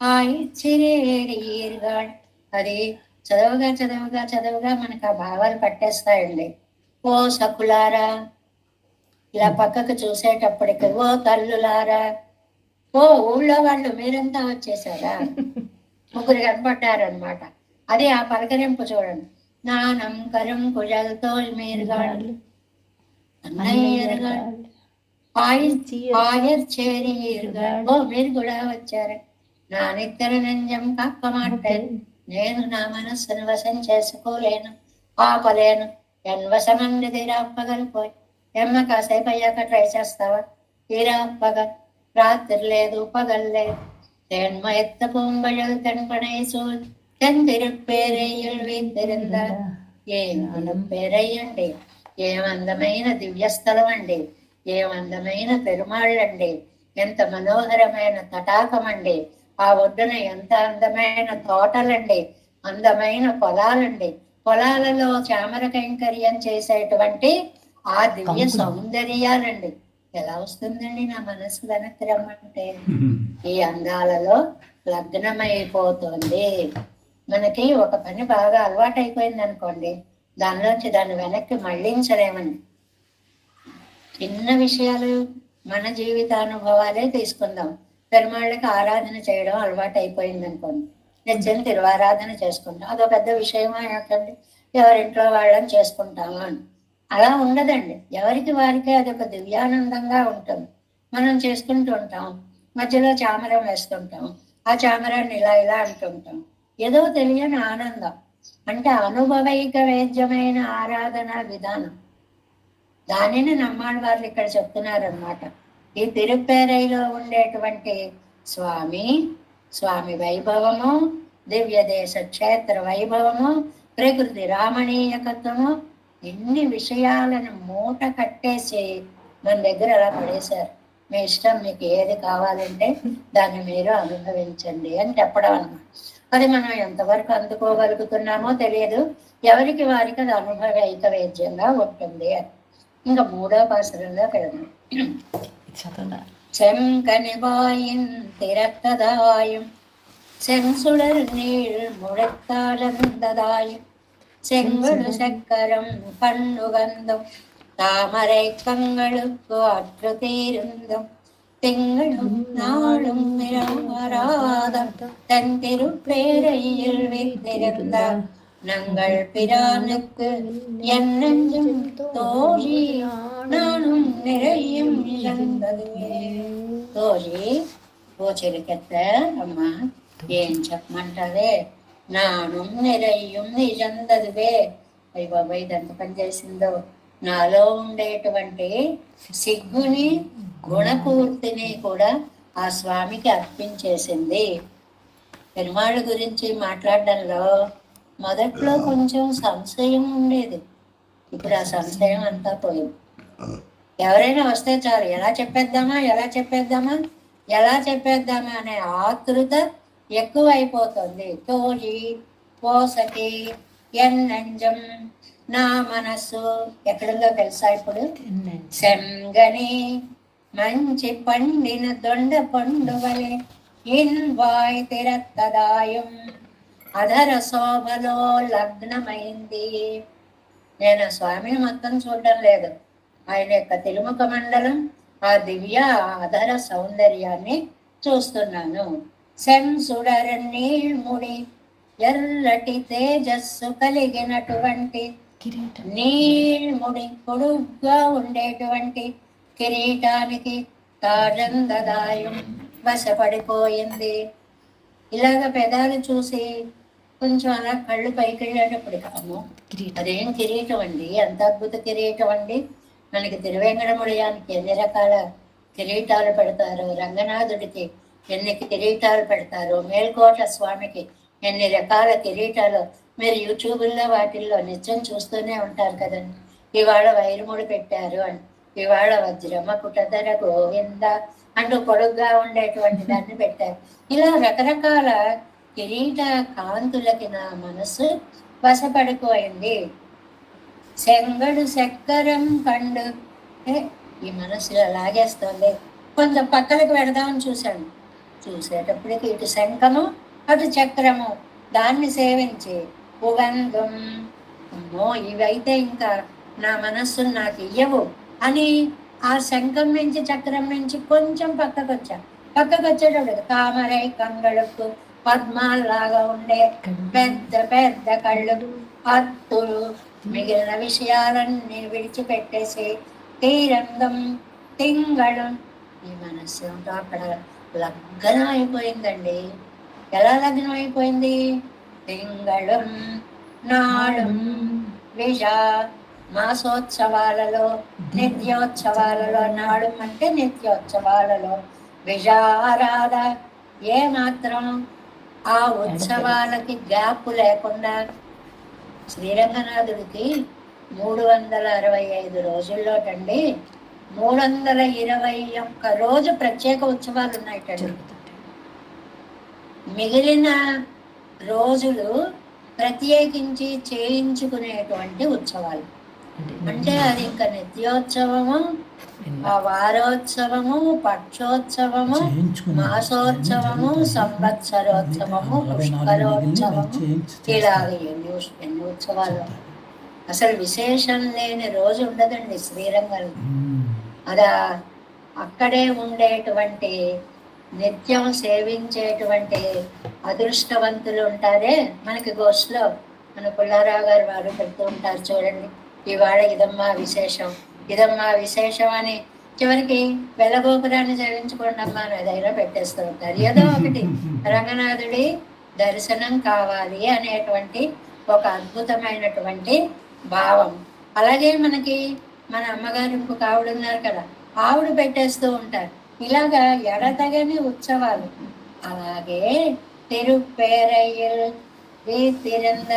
ఆయిచ్చిరేడిగాళ్. అది చదవగా మనకు ఆ భావాలు పట్టేస్తాయండి. ఓ సకులారా, ఇలా పక్కకు చూసేటప్పటికి ఓ తల్లులారా, ఓ ఊళ్ళో వాళ్ళు మీరంతా వచ్చేసారా, 3 కనపడ్డారనమాట. అది ఆ పలకరింపు చూడండి. నానం కరం కుజల్తో మీరుగాళ్ళు ఓ మీరు కూడా వచ్చారు. నా నిత్తర నంజం కక్కమాట్టాను, నేను నా మనస్సును వశం చేసుకోలేను, ఆపలేను. ఎన్వశమంది తీరాపగలిపోయి ఎమ్మ కాసేపు అయ్యాక ట్రై చేస్తావా? తీరాపగ రాత్రి లేదు పగల్లేదు తెన్మ ఎత్త పూంబళల్ తెన్పనే సూల్ తెందిరుపేరయ్యల్ వీందిరిందార్. ఏం పేరయ్యండి, ఏం అందమైన దివ్యస్థలం అండి, ఏం అందమైన పెరుమాళ్ళండి, ఎంత మనోహరమైన తటాకం అండి, ఆ ఒడ్డున ఎంత అందమైన తోటలండి, అందమైన పొలాలండి, పొలాలలో చామర కైంకర్యం చేసేటువంటి ఆ దివ్య సౌందర్యాలండి. ఎలా వస్తుందండి నా మనసు వెనక్కి రమ్మంటే? ఈ అందాలలో లగ్నమైపోతుంది. మనకి ఒక పని బాగా అలవాటు అయిపోయింది అనుకోండి, దానిలోంచి దాన్ని వెనక్కి మళ్ళించలేమండి. చిన్న విషయాలు మన జీవితానుభవాలే తీసుకుందాం. పెరుమాళ్ళకి ఆరాధన చేయడం అలవాటు అయిపోయింది అనుకోండి, నిత్యం తిరువారాధన చేసుకుంటాం. అదో పెద్ద విషయమా ఏంటండి, ఎవరింట్లో వాళ్ళని చేసుకుంటాము అని. అలా ఉండదండి. ఎవరికి వారికే అదొక దివ్యానందంగా ఉంటుంది. మనం చేసుకుంటూ ఉంటాం, మధ్యలో చామరం వేస్తుంటాం, ఆ చామరాన్ని ఇలా అంటుంటాం. ఏదో తెలియని ఆనందం. అంటే అనుభవైక వేద్యమైన ఆరాధన విధానం. దానిని నమ్మాళ్ళ వాళ్ళు ఇక్కడ చెప్తున్నారనమాట. ఈ తిరుపేరైలో ఉండేటువంటి స్వామి వైభవము, దివ్య దేశ క్షేత్ర వైభవము, ప్రకృతి రామణీయకత్వము, ఎన్ని విషయాలను మూట కట్టేసి మన దగ్గర అలా పడేశారు. మీ ఇష్టం, మీకు ఏది కావాలంటే దాన్ని మీరు అనుభవించండి అని చెప్పడం అన్నమాట. అది మనం ఎంతవరకు అందుకోగలుగుతున్నామో తెలియదు. ఎవరికి వారికి అది అనుభవైక వేద్యంగా ఉంటుంది. ఇంకా 3వ పాసురంలో పెడదాం. செங்கனிவாயின் திறத்ததாயும் செங்குடர் நீள் முழத்தாளந்ததாயும் செங்கடு சக்கரம் கண்ணுகந்தும் தாமரை கங்களுக்கு அற்று தீருந்தும் திங்களும் நாளும் நிராராத தன் திருப்பேரையில் வைத்திருந்தார் நங்கள் பிரானுக்கு என் நெஞ்சும் தோழி நானும் நிறையும் இழந்ததுவே. తోలి ఓ చెలికెత్త అమ్మ ఏం చెప్పమంటావే, నాను నిరయ్యం నిజందదివే. అయ్య బాబాయ్ ఇది ఎంత పని చేసిందో. నాలో ఉండేటువంటి సిగ్గుని గుణపూర్తిని కూడా ఆ స్వామికి అర్పించేసింది. పెరుమాళ్ళ గురించి మాట్లాడడంలో మొదట్లో కొంచెం సంశయం ఉండేది, ఇప్పుడు ఆ సంశయం అంతా పోయింది. ఎవరైనా వస్తే చాలు ఎలా చెప్పేద్దామా అనే ఆతృత ఎక్కువ అయిపోతుంది. తోలి పోసటి ఎన్నంజం నా మనస్సు ఎక్కడుందో తెలుసా ఇప్పుడు? శంగని మంచి పండిన దొండ పండువలే ఇన్వాయ్ తిరత్తదాయం అధర శోభలో లగ్నమైంది. నేను స్వామిని మొత్తం చూడడం లేదు, ఆయన యొక్క తిరుముఖ మండలం, ఆ దివ్య ఆధార సౌందర్యాన్ని చూస్తున్నాను. శంసుడరన్నీళ్ముడి ఎర్రటి తేజస్సు కలిగినటువంటి నీళ్ముడి పొడుగ్గా ఉండేటువంటి కిరీటానికి తాజంగదాయం వశపడిపోయింది. ఇలాగ పెదాలు చూసి కొంచెం అలా కళ్ళు పైకి వెళ్ళేటప్పుడు కాము, అదేం కిరీటం అండి, ఎంత అద్భుత కిరీటం అండి. మనకి తిరువేంకటముడియానికి ఎన్ని రకాల కిరీటాలు పెడతారు, రంగనాథుడికి ఎన్ని కిరీటాలు పెడతారు, మేల్కోట స్వామికి ఎన్ని రకాల కిరీటాలు మీరు యూట్యూబ్లో వాటిల్లో నిత్యం చూస్తూనే ఉంటారు కదండి. ఇవాళ వైరముడు పెట్టారు అని, ఇవాళ వజ్రమ కుటధర గోవింద అంటూ పొడుగ్గా ఉండేటువంటి దాన్ని పెట్టారు. ఇలా రకరకాల కిరీట కాంతులకి నా మనసు వశపడిపోయింది. శంగడు చక్కరం కండు ఈ మనసులో లాగేస్తుంది. కొంచెం పక్కలకు పెడదామని చూశాను, చూసేటప్పటికి ఇటు శంఖము అటు చక్రము, దాన్ని సేవించి ఉగంధం అమ్మో ఇవైతే ఇంకా నా మనస్సు నాకు ఇయ్యవు అని ఆ శంఖం నుంచి చక్రం నుంచి కొంచెం పక్కకు వచ్చేటప్పుడు తామరై కంగళకు పద్మాల్లాగా ఉండే పెద్ద పెద్ద కళ్ళు అత్తులు మిగిలిన విషయాలన్నీ విడిచిపెట్టేసి తీరంగం తింగళం ఈ మనస్సు అక్కడ లగ్నం అయిపోయిందండి. ఎలా లగ్నం అయిపోయింది? తింగళం నాళం విష మాసోత్సవాలలో నిత్యోత్సవాలలో, నాడు అంటే నిత్యోత్సవాలలో విషారాధ ఏ మాత్రం ఆ ఉత్సవాలకి గ్యాప్ లేకుండా శ్రీరంగనాథుడికి 365 రోజుల్లోటండి 321 రోజు ప్రత్యేక ఉత్సవాలు ఉన్నాయటండి. మిగిలిన రోజులు ప్రత్యేకించి చేయించుకునేటువంటి ఉత్సవాలు. అంటే అది ఇంకా నిత్యోత్సవము, వారోత్సవము, పక్షోత్సవము, మాసోత్సవము, సంవత్సరోత్సవము, పుష్కరోత్సవము, ఇలాగ ఎన్ని ఉత్సవాలు. అసలు విశేషం లేని రోజు ఉండదండి శ్రీరంగంలో. అదా అక్కడే ఉండేటువంటి నిత్యం సేవించేటువంటి అదృష్టవంతులు ఉంటారే మనకి గోష్లో. మన పుల్లారావు గారు వారు పెడుతూ ఉంటారు చూడండి, ఇవాళ ఇదమ్మా విశేషం అని చివరికి వెలగోపురాన్ని సేవించుకోండి అమ్మా అని ఏదైనా పెట్టేస్తూ ఉంటారు. ఏదో ఒకటి రంగనాథుడి దర్శనం కావాలి అనేటువంటి ఒక అద్భుతమైనటువంటి భావం. అలాగే మనకి మన అమ్మగారు ఇంకొక ఆవిడ ఉన్నారు కదా, ఆవిడ పెట్టేస్తూ ఉంటారు. ఇలాగా ఎడతగని ఉత్సవాలు. అలాగే తిరుపేరయ్యల్ తిరంద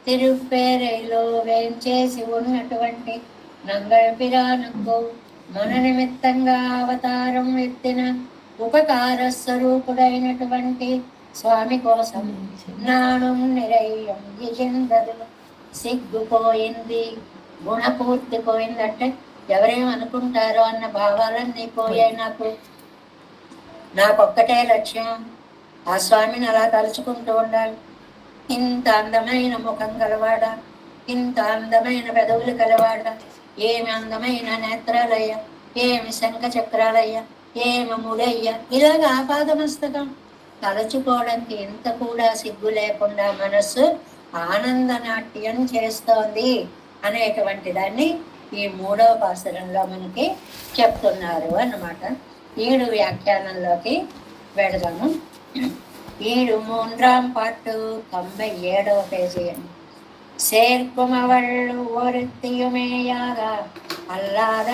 తిరుపేరైలో వేంచేసి ఉన్నటువంటి నంగళ పిరానుకు మన నిమిత్తంగా అవతారం ఎత్తిన ఉపకార స్వరూపుడైనటువంటి స్వామి కోసం నాణం నిరయ్యం జిజందరు సిగ్గుపోయింది, గుణపూర్తి పోయిందంటే ఎవరేమనుకుంటారో అన్న భావాలన్నీ పోయాయి. నాకొక్కటే లక్ష్యం, ఆ స్వామిని అలా తలుచుకుంటూ ఉండాలి. ఇంత అందమైన ముఖం కలవాడ, ఇంత అందమైన పెదవులు కలవాడ, ఏమి అందమైన నేత్రాలయ్యా, ఏమి శంఖ చక్రాలయ్యా, ఏమముడయ్య ఇలాగ ఆపాదమస్తకం తలుచుకోవడానికి ఇంత కూడా సిగ్గు లేకుండా మనస్సు ఆనంద నాట్యం చేస్తోంది అనేటువంటి దాన్ని ఈ 3వ పాసురంలో మనకి చెప్తున్నారు అన్నమాట. 7 వ్యాఖ్యానంలోకి వెళదాము. 3ஆம் பாட்டு 97వ పేజీ అండి. சேர்க்கும் அவள் ஒருத்தியுமேயாக அல்லாத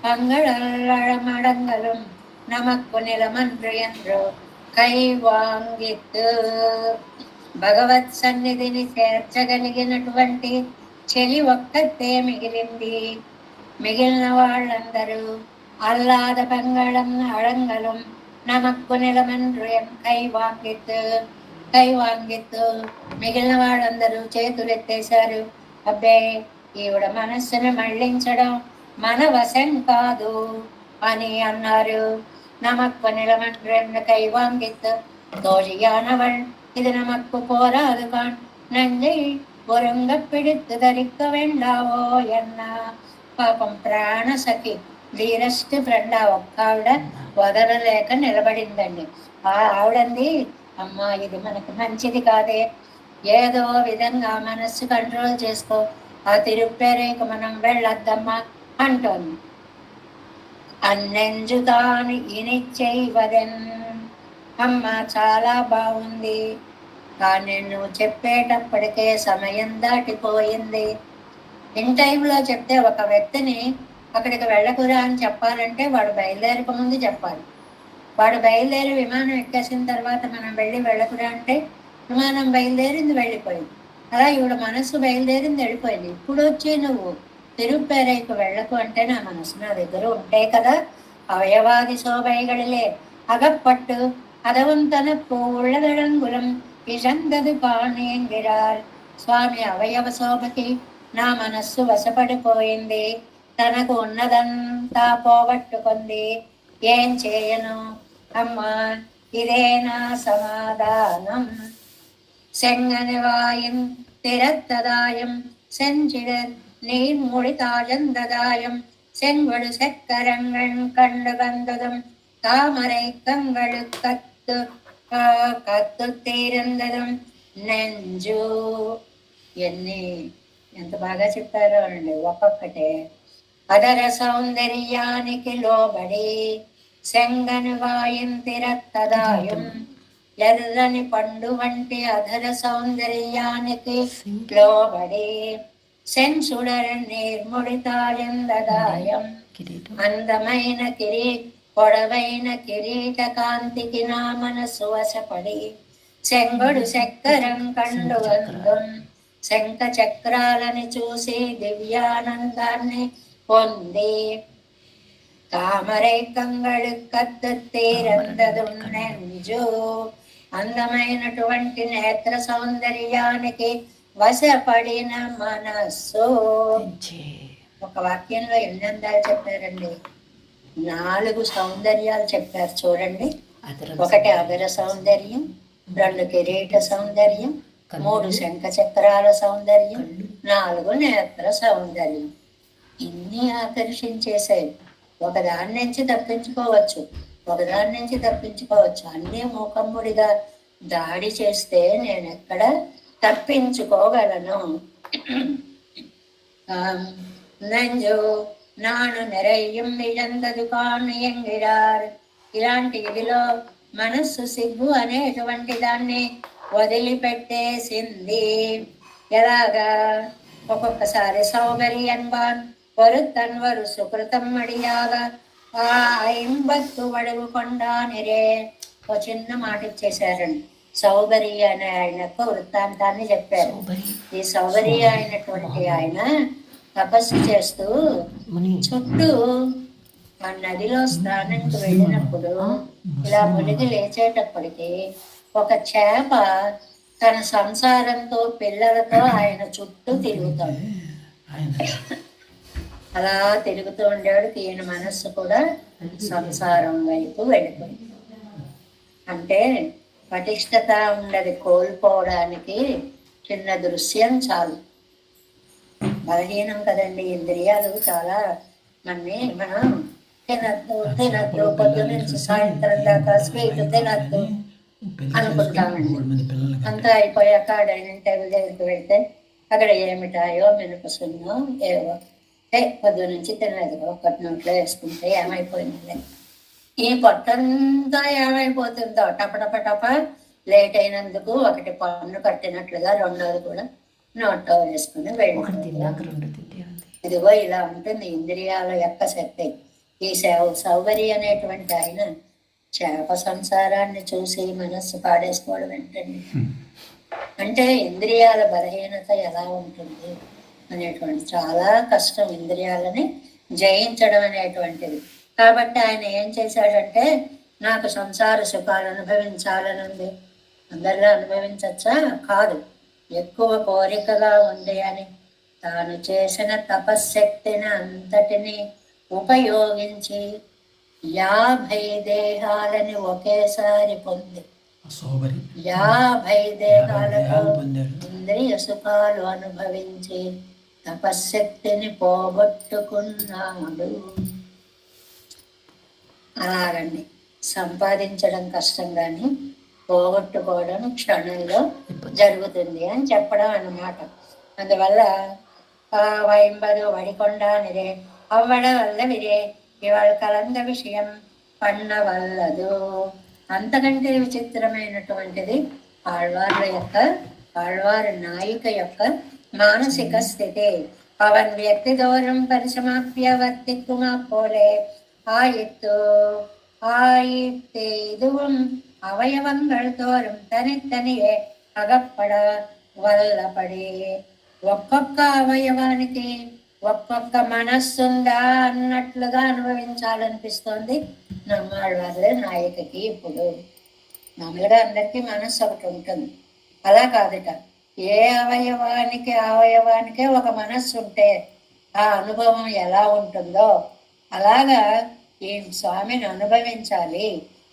பங்களமடங்களும் நமக்கு நிலமன்று என்று కై వాంగిత్ భగవత్ సన్నిధిని చేర్చగలిగినటువంటి చెలి ఒక్కతే మిగిలింది. మిగిలిన వాళ్ళందరూ అల్లాద పంగళం అడంగలం నమక్కు నిలమన్రు కై వాంగిత్ మిగిలిన వాళ్ళందరూ చేతులెత్తేశారు. అబ్బే ఈవిడ మనస్సును మళ్లించడం మన వశం కాదు అని అన్నారు. நமக்கு நிலமன்ற கைவாங்கித்து தோழியானவள் இது நமக்கு போராது கான் நஞ்சை ஒருங்க பிடித்து தரிக்க வேண்டாவో ఎన్న. పాపం ప్రాణ సఖి డీరెస్ట్ ఫ్రెండ్ ఆ ఒక్క ఆవిడ వదలలేక నిలబడిందండి. ఆవిడంది, అమ్మా ఇది మనకు మంచిది కాదే, ఏదో విధంగా మనస్సు కంట్రోల్ చేసుకో, ఆ తిరుపేరేకు మనం వెళ్ళొద్దమ్మా అంటోంది. అన్నెంజుతాని ఇనిచ్చైవదెన్. అమ్మ చాలా బాగుంది, కానీ నువ్వు చెప్పేటప్పటికే సమయం దాటిపోయింది. ఇన్ టైంలో చెప్తే ఒక వ్యక్తిని అక్కడికి వెళ్ళకురా అని చెప్పాలంటే వాడు బయలుదేరక ముందు చెప్పాలి. వాడు బయలుదేరి విమానం ఎక్కేసిన తర్వాత మనం వెళ్ళకురా అంటే విమానం బయలుదేరింది వెళ్ళిపోయింది. అలా ఈవిడ మనసు బయలుదేరింది వెళ్ళిపోయింది. ఇప్పుడు వచ్చి నువ్వు తిరుపేరైకు వెళ్ళకు అంటే నా మనసు నా దగ్గర ఉంటే కదా. అవయవాది శోభైகளிலே அகப்பட்டு அதவும் தனக்கு உள்ளதழங்குலம் ఇషందదు పాణేంగిరార్. స్వామి అవయవ శోభకి నా మనస్సు వశపడిపోయింది, తనకు ఉన్నదంతా పోగొట్టుకుంది, ఏం చేయను అమ్మా, ఇదే నా సమాధానం. செங்கனு வாயின் திறத்ததாயம் செஞ்சிடர் நீர் முடித்தாயந்ததாயம் செங்கொடு செக்கரங்கள் கண்டு வந்ததும் தாமரை கங்களு కత్తు తీరందరం నెంజు. ఎన్ని ఎంత బాగా చెప్పారో అండి ఒక్కొక్కటే. అదర సౌందర్యానికి లోబడి సెంగను వాయింతిరత్తదాయం. ఎర్రని పండు వంటి అధర సౌందర్యానికి లోబడి సెన్సుడర్ నిర్ముడితాయందదాయం. అందమైన పొడవైన కిరీట కాంతికి నా మనసు వశపడి చెంగొడు చక్రం కండు గంధం. శంఖ చక్రాలని చూసి దివ్యానందాన్ని పొంది తామరై కంగళు కత్తు తీరందదు నెంజు. అందమైనటువంటి నేత్ర సౌందర్యానికి వశపడిన మనస్సు. ఒక వాక్యంలో ఎన్ని అందాలు చెప్పారండి, 4 సౌందర్యాలు చెప్పారు చూడండి. 1 అగర సౌందర్యం, 2 కిరీట సౌందర్యం, 3 శంఖ చక్రాల సౌందర్యం, 4 నేత్ర సౌందర్యం. ఇన్ని ఆకర్షించేసాయి. ఒకదాని నుంచి తప్పించుకోవచ్చు, అన్నీ మూకమ్ముడిగా దాడి చేస్తే నేను ఎక్కడ తప్పించుకోగలను. నంజు నాను నెరయ్యం ఇజందదు కాను ఎంగిరార్. ఇలాంటి ఇదిలో మనస్సు సిగ్గు అనేటువంటి దాన్ని వదిలిపెట్టేసింది. ఎలాగా? ఒక్కొక్కసారి సౌకర్యంబాన్ వరుతన్వరు సుకృతం అడియాగ ఆ 50 వడుగు కొండానిరే. ఒక చిన్న మాట ఇచ్చేశారండి. సౌబరి అనే ఆయనకు వృత్తాంతాన్ని చెప్పారు. ఈ సౌబరి అయినటువంటి ఆయన తపస్సు చేస్తూ చుట్టూ ఆ నదిలో స్నానంకి వెళ్ళినప్పుడు ఇలా మునిగి లేచేటప్పటికి ఒక చేప తన సంసారంతో పిల్లలతో ఆయన చుట్టూ తిరుగుతాడు. అలా తిరుగుతూ ఉండేవాడు. ఈయన మనస్సు కూడా సంసారం వైపు వెళ్ళిపోయింది. అంటే పటిష్టత ఉండదు, కోల్పోవడానికి చిన్న దృశ్యం చాలు. బలహీనం కదండి ఇంద్రియాలు, చాలా మనం తినద్దు తినద్దు, పొద్దు నుంచి సాయంత్రం దాకా స్వీట్ తినద్దు అనుకుంటామండి. అంతా అయిపోయాక డైనింగ్ టేబుల్ దగ్గరికి వెళ్తే అక్కడ ఏమిటాయో మినపసున్నో ఏవో పొద్దు నుంచి తినలేదు, ఒకటి నోట్లో వేసుకుంటే ఏమైపోయింది. ఈ పొట్టంతా ఏమైపోతుందో టప లేట్ అయినందుకు ఒకటి పన్ను కట్టినట్లుగా రెండోది కూడా నోట్లో వేసుకుని వెళ్ళి ఇదిగో ఇలా ఉంటుంది ఇంద్రియాల యొక్క శక్తి. ఈ సౌకర్య అనేటువంటి ఆయన చేప సంసారాన్ని చూసి మనస్సు పాడేసుకోవడం ఏంటండి. అంటే ఇంద్రియాల బలహీనత ఎలా ఉంటుంది అనేటువంటి చాలా కష్టం ఇంద్రియాలని జయించడం అనేటువంటిది. కాబట్టి ఆయన ఏం చేశాడంటే నాకు సంసార సుఖాలు అనుభవించాలని ఉంది. అందరిలో అనుభవించచ్చా? కాదు, ఎక్కువ కోరికగా ఉంది అని తాను చేసిన తపశ్శక్తిని అంతటిని ఉపయోగించి 50 దేహాలని ఒకేసారి పొంది 50 దేహాలతో ఇంద్రియ సుఖాలు అనుభవించి తపశ్శక్తిని పోగొట్టుకున్నాడు. అలాగండి, సంపాదించడం కష్టం కానీ పోగొట్టుకోవడం క్షణంలో జరుగుతుంది అని చెప్పడం అన్నమాట. అందువల్ల వైంబదు వడికొండానిరే అవ్వడ వల్లవిరే ఇవాళ కలంద విషయం పన్న వల్లదు. అంతకంటే విచిత్రమైనటువంటిది ఆళ్వారు నాయిక యొక్క మానసిక స్థితి. పవన్ వ్యక్తి దూరం పరిసమాప్య వర్తిక్కుమా పోలే ஆயித்து இதுவும் அவயவங்கள் தோறும் தனித்தனியே అగప్పడ వల్లపడి ఒక్కొక్క అవయవానికి ఒక్కొక్క మనస్సుందా అన్నట్లుగా అనుభవించాలనిపిస్తోంది నమ్మాళ్ళ నాయకకి. ఇప్పుడు మామూలుగా అందరికీ మనస్సు ఒకటి ఉంటుంది, అలా కాదట. ఏ అవయవానికే ఒక మనస్సు ఉంటే ఆ అనుభవం ఎలా ఉంటుందో అలాగా ఈ స్వామిని అనుభవించాలి.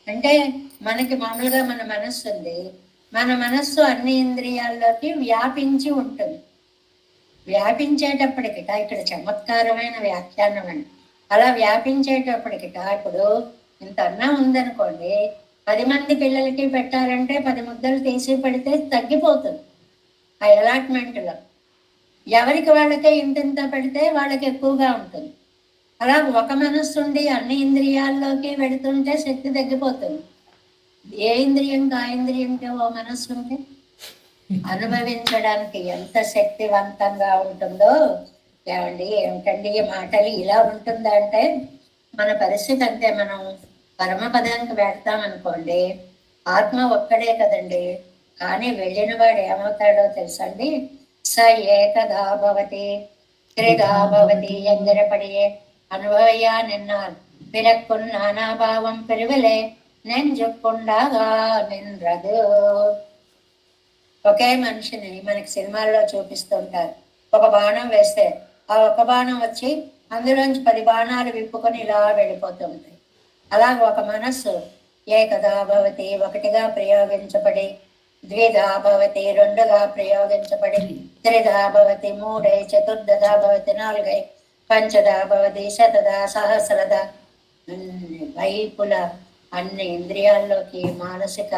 అంటే మనకి మామూలుగా మన మనస్సు ఉంది, మన మనస్సు అన్ని ఇంద్రియాల్లోకి వ్యాపించి ఉంటుంది. వ్యాపించేటప్పటికిట ఇక్కడ చమత్కారమైన వ్యాఖ్యానం అండి. అలా వ్యాపించేటప్పటికిట ఇప్పుడు ఇంత అన్నం ఉందనుకోండి, 10 మంది పిల్లలకి పెట్టాలంటే 10 ముద్దలు తీసి పెడితే తగ్గిపోతుంది. ఆ అలాట్మెంట్లో ఎవరికి వాళ్ళకే ఇంత పెడితే వాళ్ళకి ఎక్కువగా ఉంటుంది. అలా ఒక మనస్సు ఉండి అన్ని ఇంద్రియాల్లోకి వెళుతుంటే శక్తి తగ్గిపోతుంది. ఏ ఇంద్రియంకి ఆ ఇంద్రియంకి ఓ మనస్సు ఉంటే అనుభవించడానికి ఎంత శక్తివంతంగా ఉంటుందో. ఏమండి ఏమిటండి ఈ మాటలు ఇలా ఉంటుందంటే మన పరిస్థితి అంతే. మనం పరమపదానికి పెడతామనుకోండి, ఆత్మ ఒక్కడే కదండి, కానీ వెళ్ళిన వాడు ఏమవుతాడో తెలుసండి. స ఏకదా భవతి త్రిదా భవతి ఎందరపడియే అనుభవయ్యా నిన్నాల్ పిరక్కున్ నానాభావం పెరువలే నెంజుకుండగా నిన్రదు. ఒకే మనిషిని మనకి సినిమాల్లో చూపిస్తుంటారు. ఒక బాణం వేస్తే ఆ ఒక బాణం వచ్చి అందులోంచి 10 బాణాలు విప్పుకొని ఇలా వెళ్ళిపోతుంటాయి. అలాగ ఒక మనస్సు ఏకదా భవతి ఒకటిగా ప్రయోగించబడి, ద్విధా భవతి రెండుగా ప్రయోగించబడి, త్రిధా భవతి మూడై, చతుర్దశా భవతి 4, పంచదా భవతి శతదా సహస్రదా. అన్ని వైపుల అన్ని ఇంద్రియాల్లోకి మానసిక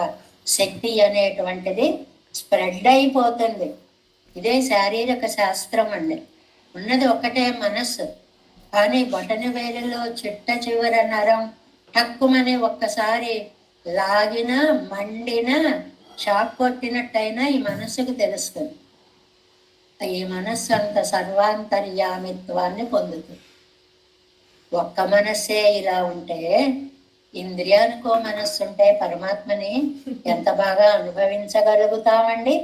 శక్తి అనేటువంటిది స్ప్రెడ్ అయిపోతుంది. ఇదే శారీరక శాస్త్రం అండి. ఉన్నది ఒక్కటే మనస్సు, కానీ బొటని వేలులో చిట్ట చివర నరం టక్కుమని ఒక్కసారి లాగిన మండిన షాక్ కొట్టినట్టయినా ఈ మనస్సుకు తెలుస్తుంది. ఈ మనస్సు అంత సర్వాంతర్యామిత్వాన్ని పొందుతుంది. ఒక్క మనస్సే ఇలా ఉంటే, ఇంద్రియానికో మనస్సు ఉంటే పరమాత్మని ఎంత బాగా అనుభవించగలుగుతామండి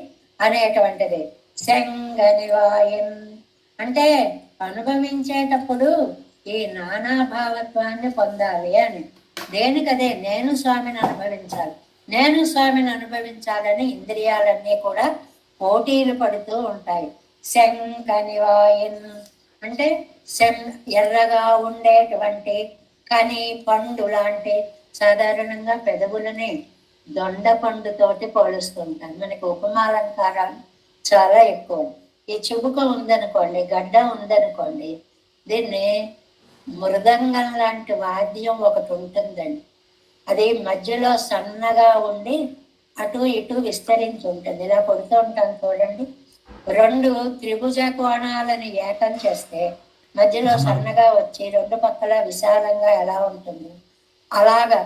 అనేటువంటిది. శంగనివాయం అంటే అనుభవించేటప్పుడు ఈ నానాభావత్వాన్ని పొందాలి అని. దేనికదే నేను స్వామిని అనుభవించాలి, నేను స్వామిని అనుభవించాలని ఇంద్రియాలన్నీ కూడా పోటీలు పడుతూ ఉంటాయి. శంకనివాయన్ అంటే ఎర్రగా ఉండేటువంటి కని పండు లాంటి, సాధారణంగా పెదవులని దొండ పండుతోటి పోలుస్తుంటారు. మనకి ఉపమాలంకారాలు చాలా ఎక్కువ. ఈ చుబుక ఉందనుకోండి, గడ్డ ఉందనుకోండి, దీన్ని మృదంగం లాంటి వాద్యం ఒకటి ఉంటుందండి. అది మధ్యలో సన్నగా ఉండి అటు ఇటు విస్తరించి ఉంటుంది. ఇలా కొడుతూ ఉంటాం చూడండి. రెండు త్రిభుజ కోణాలని ఏకం చేస్తే మధ్యలో సన్నగా వచ్చి రెండు పక్కల విశాలంగా ఎలా ఉంటుంది అలాగా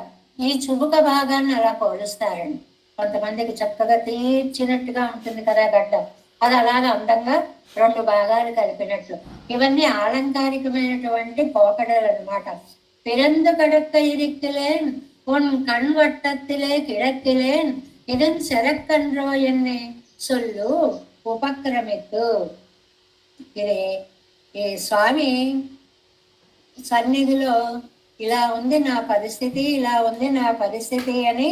ఈ చుబుక భాగాన్ని అలా పోలుస్తారండి. కొంతమందికి చక్కగా తీర్చినట్టుగా ఉంటుంది కదా గడ్డ, అది అలాగా అందంగా రెండు భాగాలు కలిపినట్లు. ఇవన్నీ ఆలంకారికమైనటువంటి పోకడలు అనమాట. పిరందు కడక్క ఇరిక్కిలేన్ ఉన్ కణ్ వట్టత్తిలే కిడక్కిలేన్ ఇదన్ శరక్కన్రో ఎన్ని సొల్లు ఉపక్రమిత్తు. ఇది ఈ స్వామి సన్నిధిలో ఇలా ఉంది నా పరిస్థితి, ఇలా ఉంది నా పరిస్థితి అని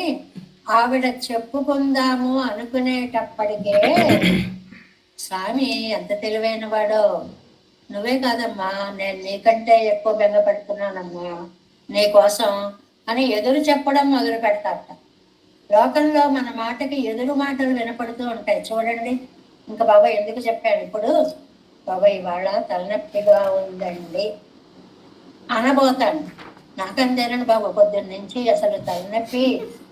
ఆవిడ చెప్పుకుందాము అనుకునేటప్పటికే స్వామి ఎంత తెలివైన వాడో. నువ్వే కాదమ్మా, నేను నీకంటే ఎక్కువ బెంగపడుతున్నానమ్మా నీకోసం అని ఎదురు చెప్పడం మొదలు పెడతాట. లోకంలో మన మాటకి ఎదురు మాటలు వినపడుతూ ఉంటాయి చూడండి. ఇంకా బాబా ఎందుకు చెప్పాను ఇప్పుడు, బాబా ఇవాళ తలనొప్పిగా ఉందండి అనబోతాను. నాకంతేనండి బాబు, పొద్దున్న నుంచి అసలు తలనొప్పి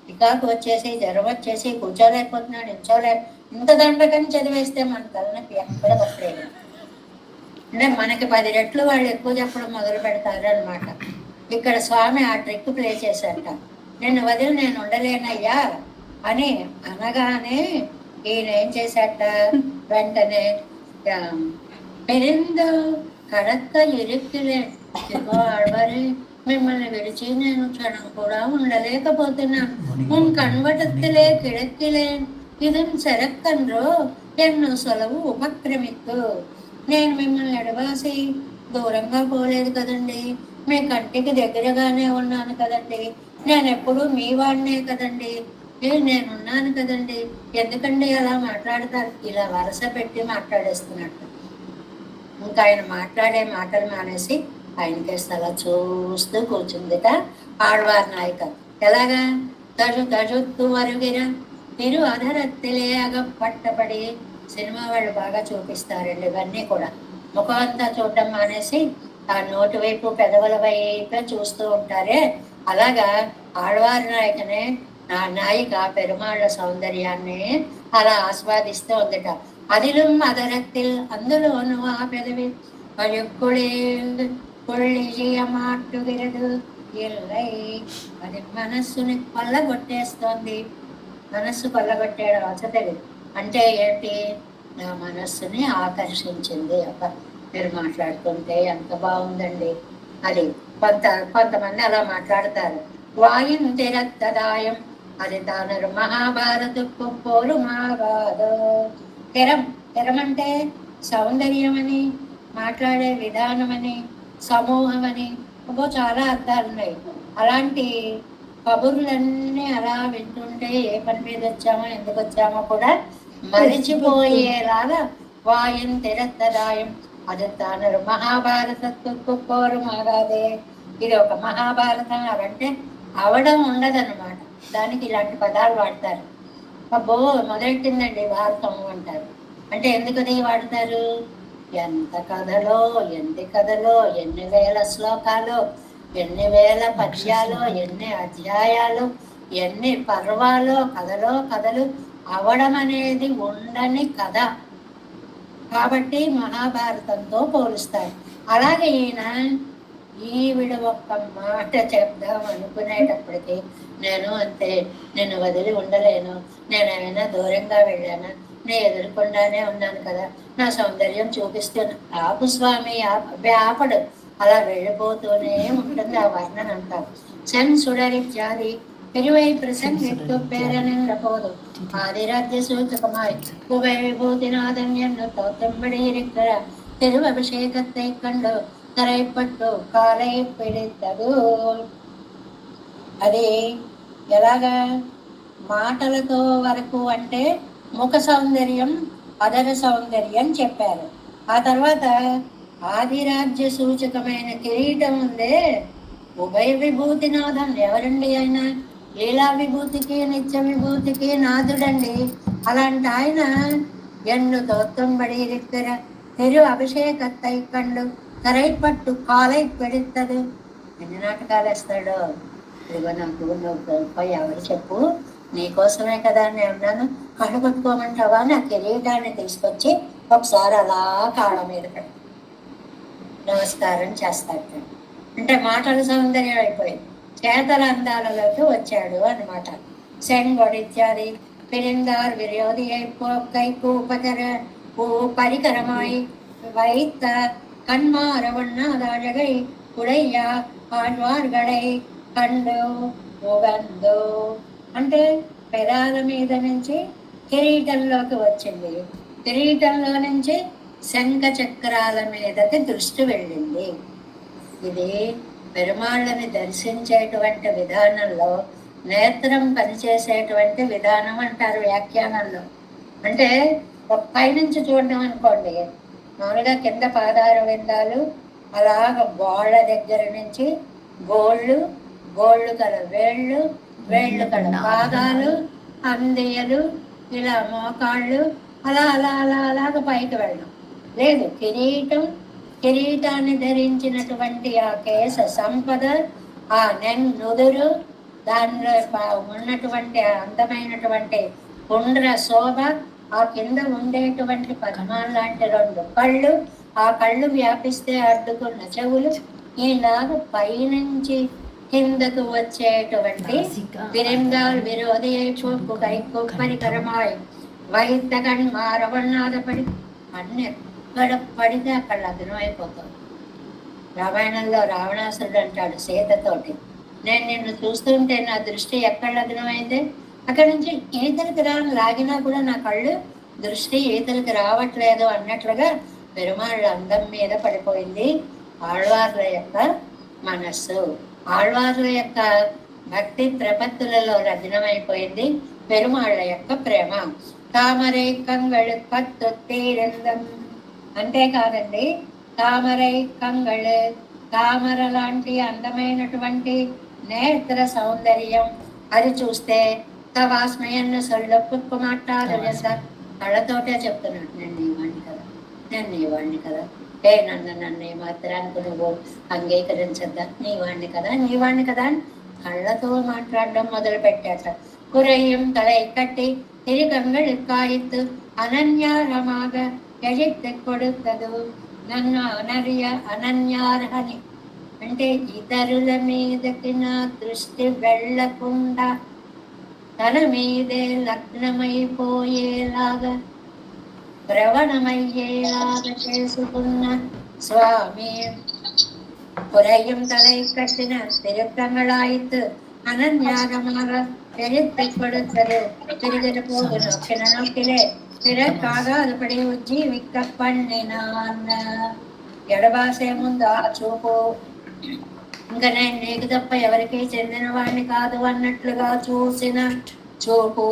చికాకు వచ్చేసి జ్వరం వచ్చేసి కూర్చోలేకపోతున్నాడు, నిల్చోలే. ఇంత దండకని చదివేస్తే మన తలనొప్పి ఎక్కడ పట్టలేదు. అంటే మనకి 10 రెట్లు వాళ్ళు ఎక్కువ చెప్పడం మొదలు పెడతారు అనమాట. ఇక్కడ స్వామి ఆ ట్రిక్ ప్లే చేశారట. నిన్ను వదిలి నేను ఉండలేనయ్యా అని అనగానే ఈయన ఏం చేశాట, వెంటనే పెరిందు కడక్క ఇరుక్కిలే ఆడవారి మిమ్మల్ని విడిచి నేను క్షణం కూడా ఉండలేకపోతున్నాను. కన్వటత్తిలే కిడక్కిలే ఇది శరక్కన్రో ఎన్నో సొలవు ఉపక్రమిత్తు. నేను మిమ్మల్ని ఎడబాసి దూరంగా పోలేదు కదండి, మీ కంటికి దగ్గరగానే ఉన్నాను కదండి, నేను ఎప్పుడు మీ వాడినే కదండి, నేనున్నాను కదండి, ఎందుకండి అలా మాట్లాడతారు? ఇలా వరస పెట్టి మాట్లాడేస్తున్నట్టు. ఇంకా ఆయన మాట్లాడే మాటలు మానేసి ఆయనకేస్తే అలా చూస్తూ కూర్చుందిట ఆళ్వార్ నాయక. ఎలాగా తజు తజుత్తు వరుగిరా తిరు అధరత్తిలే అగపట్టబడి. సినిమా వాళ్ళు బాగా చూపిస్తారండి ఇవన్నీ కూడా. ముఖం అంతా చూడటం మానేసి ఆ నోటి వైపు పెదవుల వైపు చూస్తూ ఉంటారే, అలాగా ఆళ్వార్ నాయకనే నా నాయిక పెరుమాళ్ళ సౌందర్యాన్ని అలా ఆస్వాదిస్తూ ఉందిట. అదిலும் அதரத்தில் అందులోను ఆ పెదవి మాట్టుగిరదు ఎల్లై. అది మనస్సుని కొల్లగొట్టేస్తోంది. మనస్సు కొల్లగొట్టేయడం అసలు అంటే ఏంటి, నా మనస్సుని ఆకర్షించింది. అబ్బా మీరు మాట్లాడుతుంటే ఎంత బాగుందండి అది. కొంతమంది అలా మాట్లాడతారు. వాయుం తిరత్తదాయం అది తానరు మహాభారతకు పోరు మహాభారత. తెరం అంటే సౌందర్యం అని, మాట్లాడే విధానం అని, సమూహం అని చాలా అర్థాలు ఉన్నాయి. అలాంటి కబుర్లన్నీ అలా వింటుంటే ఏ పని మీద వచ్చామో ఎందుకు వచ్చామో కూడా మరిచిపోయేలాగా వాయం తిరత్తదాయం అది తానరు మహాభారతకు పోరు మాగాదే. ఇది ఒక మహాభారతం అవంటే అవడం ఉండదన్నమాట. దానికి ఇలాంటి పదాలు వాడతారు. అబ్బో మొదలెట్టిందండి భారతం అంటారు. అంటే ఎందుకని వాడతారు? ఎంత కథలో ఎన్ని వేల శ్లోకాలు, ఎన్ని వేల పద్యాలు, ఎన్ని అధ్యాయాలు, ఎన్ని పర్వాలు, కథలు అవడం అనేది ఉండని కథ కాబట్టి మహాభారతంతో పోలుస్తారు. అలాగే ఈయన ఈవిడ ఒక్క మాట చెప్దాం అనుకునేటప్పటికీ నేను అంతే, నిన్ను వదిలి ఉండలేను, నేనేమైనా దూరంగా వెళ్ళాను, నీ ఎదురుకుండానే ఉన్నాను కదా, నా సౌందర్యం చూపిస్తున్నా. ఆపు స్వామి ఆపడు, అలా వెళ్ళిపోతూనే ఉంటుంది ఆ వర్ణన అంతా. సెన్ సుడరిత్యాది పెరువై ప్రసంగిత్తు పేరనిండపోదు ఆదిరాజ్య సూచకమాయ్ కువై విభూతినాథన్ ఎన్ను తోత్తంబడి இருக்கிற తిరువభిషేకத்தை கண்டு తరైపట్టు కాలై పిడితడు. అది ఎలాగా మాటలతో వరకు అంటే ముఖ సౌందర్యం, అదర సౌందర్యం చెప్పారు. ఆ తర్వాత ఆదిరాజ్య సూచకమైన కిరీటం ఉందే, ఉభయ విభూతినాథం. ఎవరండి ఆయన? లీలా విభూతికి నిత్య విభూతికి నాథుడండి. అలాంటి ఆయన ఎన్ను తోత్తంబడి இருக்கிற తిరు అభిషేకத்தை கண்டு తరైపట్టు కాలై పెడుతుంది. ఎన్ని నాటకాలు వేస్తాడో. ఇదిగో నాకు నువ్వు ఎవరు చెప్పు, నీకోసమే కదా అని అన్నాను. కళ్ళు పట్టుకోమంటావా? నా కిరీటాన్ని తీసుకొచ్చి ఒకసారి అలా కాళ్ళ మీద పెట్టి నమస్కారం చేస్తాడు. అంటే మాటల సౌందర్యం అయిపోయింది, చేతల అందాలలోకి వచ్చాడు అన్నమాట. సెంగొడిత్యాది పిరిందార్ విరోధిயை போக்கை பூபகர పరికరమాయి வைத்த கண்மார வண்ணாதாழகை உடையா ఆళ్వార్గడై కండు ఉగందు. అంటే పెదాల మీద నుంచి కిరీటంలోకి వచ్చింది, కిరీటంలో నుంచి శంఖ చక్రాల మీదకి దృష్టి వెళ్ళింది. ఇది పెరుమాళ్ళని దర్శించేటువంటి విధానంలో నేత్రం పనిచేసేటువంటి విధానం అంటారు వ్యాఖ్యానంలో. అంటే పైనుంచి చూడడం అనుకోండి, మామూలుగా కింద పాదార విందాలు అలాగ గోళ్ళ దగ్గర నుంచి గోళ్ళు కల వేళ్ళు కల పాదాలు, అందియలు, ఇలా మోకాళ్ళు, అలా అలా అలా అలాగ పైకి వెళ్ళడం లేదు. కిరీటాన్ని ధరించినటువంటి ఆ కేశ సంపద, ఆ నుదురు, దానిలో ఉన్నటువంటి అందమైనటువంటి కుండ్ర శోభ, ఆ కింద ఉండేటువంటి పద్మాలు లాంటి 2 కళ్ళు, ఆ కళ్ళు వ్యాపిస్తే అడ్డుకున్న చెవులు, ఇలాగ పైనుంచి కిందకు వచ్చేటువంటి విరంగాల్ విరోధియై చూపు కైకు పరికరమాయ్ వైద్యగణ్ మారవన్నాదపడి అన్ని ఎక్కడ పడితే అక్కడ లగ్నం అయిపోతాడు. రామాయణంలో రావణాసురుడు అంటాడు సీతతోటి, నేను నిన్ను చూస్తుంటే నా దృష్టి ఎక్కడ లగ్నమైంది, అక్కడి నుంచి ఈతలకి లాగినా కూడా నా కళ్ళు దృష్టి ఈతలకి రావట్లేదు అన్నట్లుగా పెరుమాళ్ళ అందం మీద పడిపోయింది ఆళ్వార్ల యొక్క మనస్సు. ఆళ్వార్ల యొక్క భక్తి ప్రపత్తులలో లగ్నమైపోయింది పెరుమాళ్ళ యొక్క ప్రేమ. తామరై కంగళు కత్తు తీరందం, అంతేకాదండి, తామరై కంగళు, తామర లాంటి అందమైనటువంటి నేత్ర సౌందర్యం, అది చూస్తే తవాస్మయన్న సొల్లొప్పు మాట్లాడు సార్, కళ్ళతోటే చెప్తున్నాడు, నేను నీ వాడిని కదా, నన్ను మాత్రానికి నువ్వు అంగీకరించద్దా, నీ వాడిని కదా అని కళ్ళతో మాట్లాడడం మొదలు పెట్టాట. కురయ్యం తలై కట్టి తిరిగంగళి కాయిత్తు అనన్యారమాగ ఎజిత్తు కొడుతదు నన్ను అనన్యార్హని. అంటే ఇతరుల మీదకి నా దృష్టి వెళ్ళకుండా తన మీదే లగ్నమైపోయేలాగా ప్రవణమయ్యేలాగా చేసుకున్న స్వామి. புறையும் தலை கட்டின திருக்கங்களாய்த்து அனன்யாகமாக பெருத்தை கொடுத்தது. తిరిగిన పోగు నొక్కిన నొక్కిలే తిరక్కాగాదుపడి ఉజ్జీవిక పన్నినాన్న. ఎడబాసే ముందు ఆ చూపు, ఇంకా నేను నీకు తప్ప ఎవరికి చెందిన వాడిని కాదు అన్నట్లుగా చూసిన చూపు.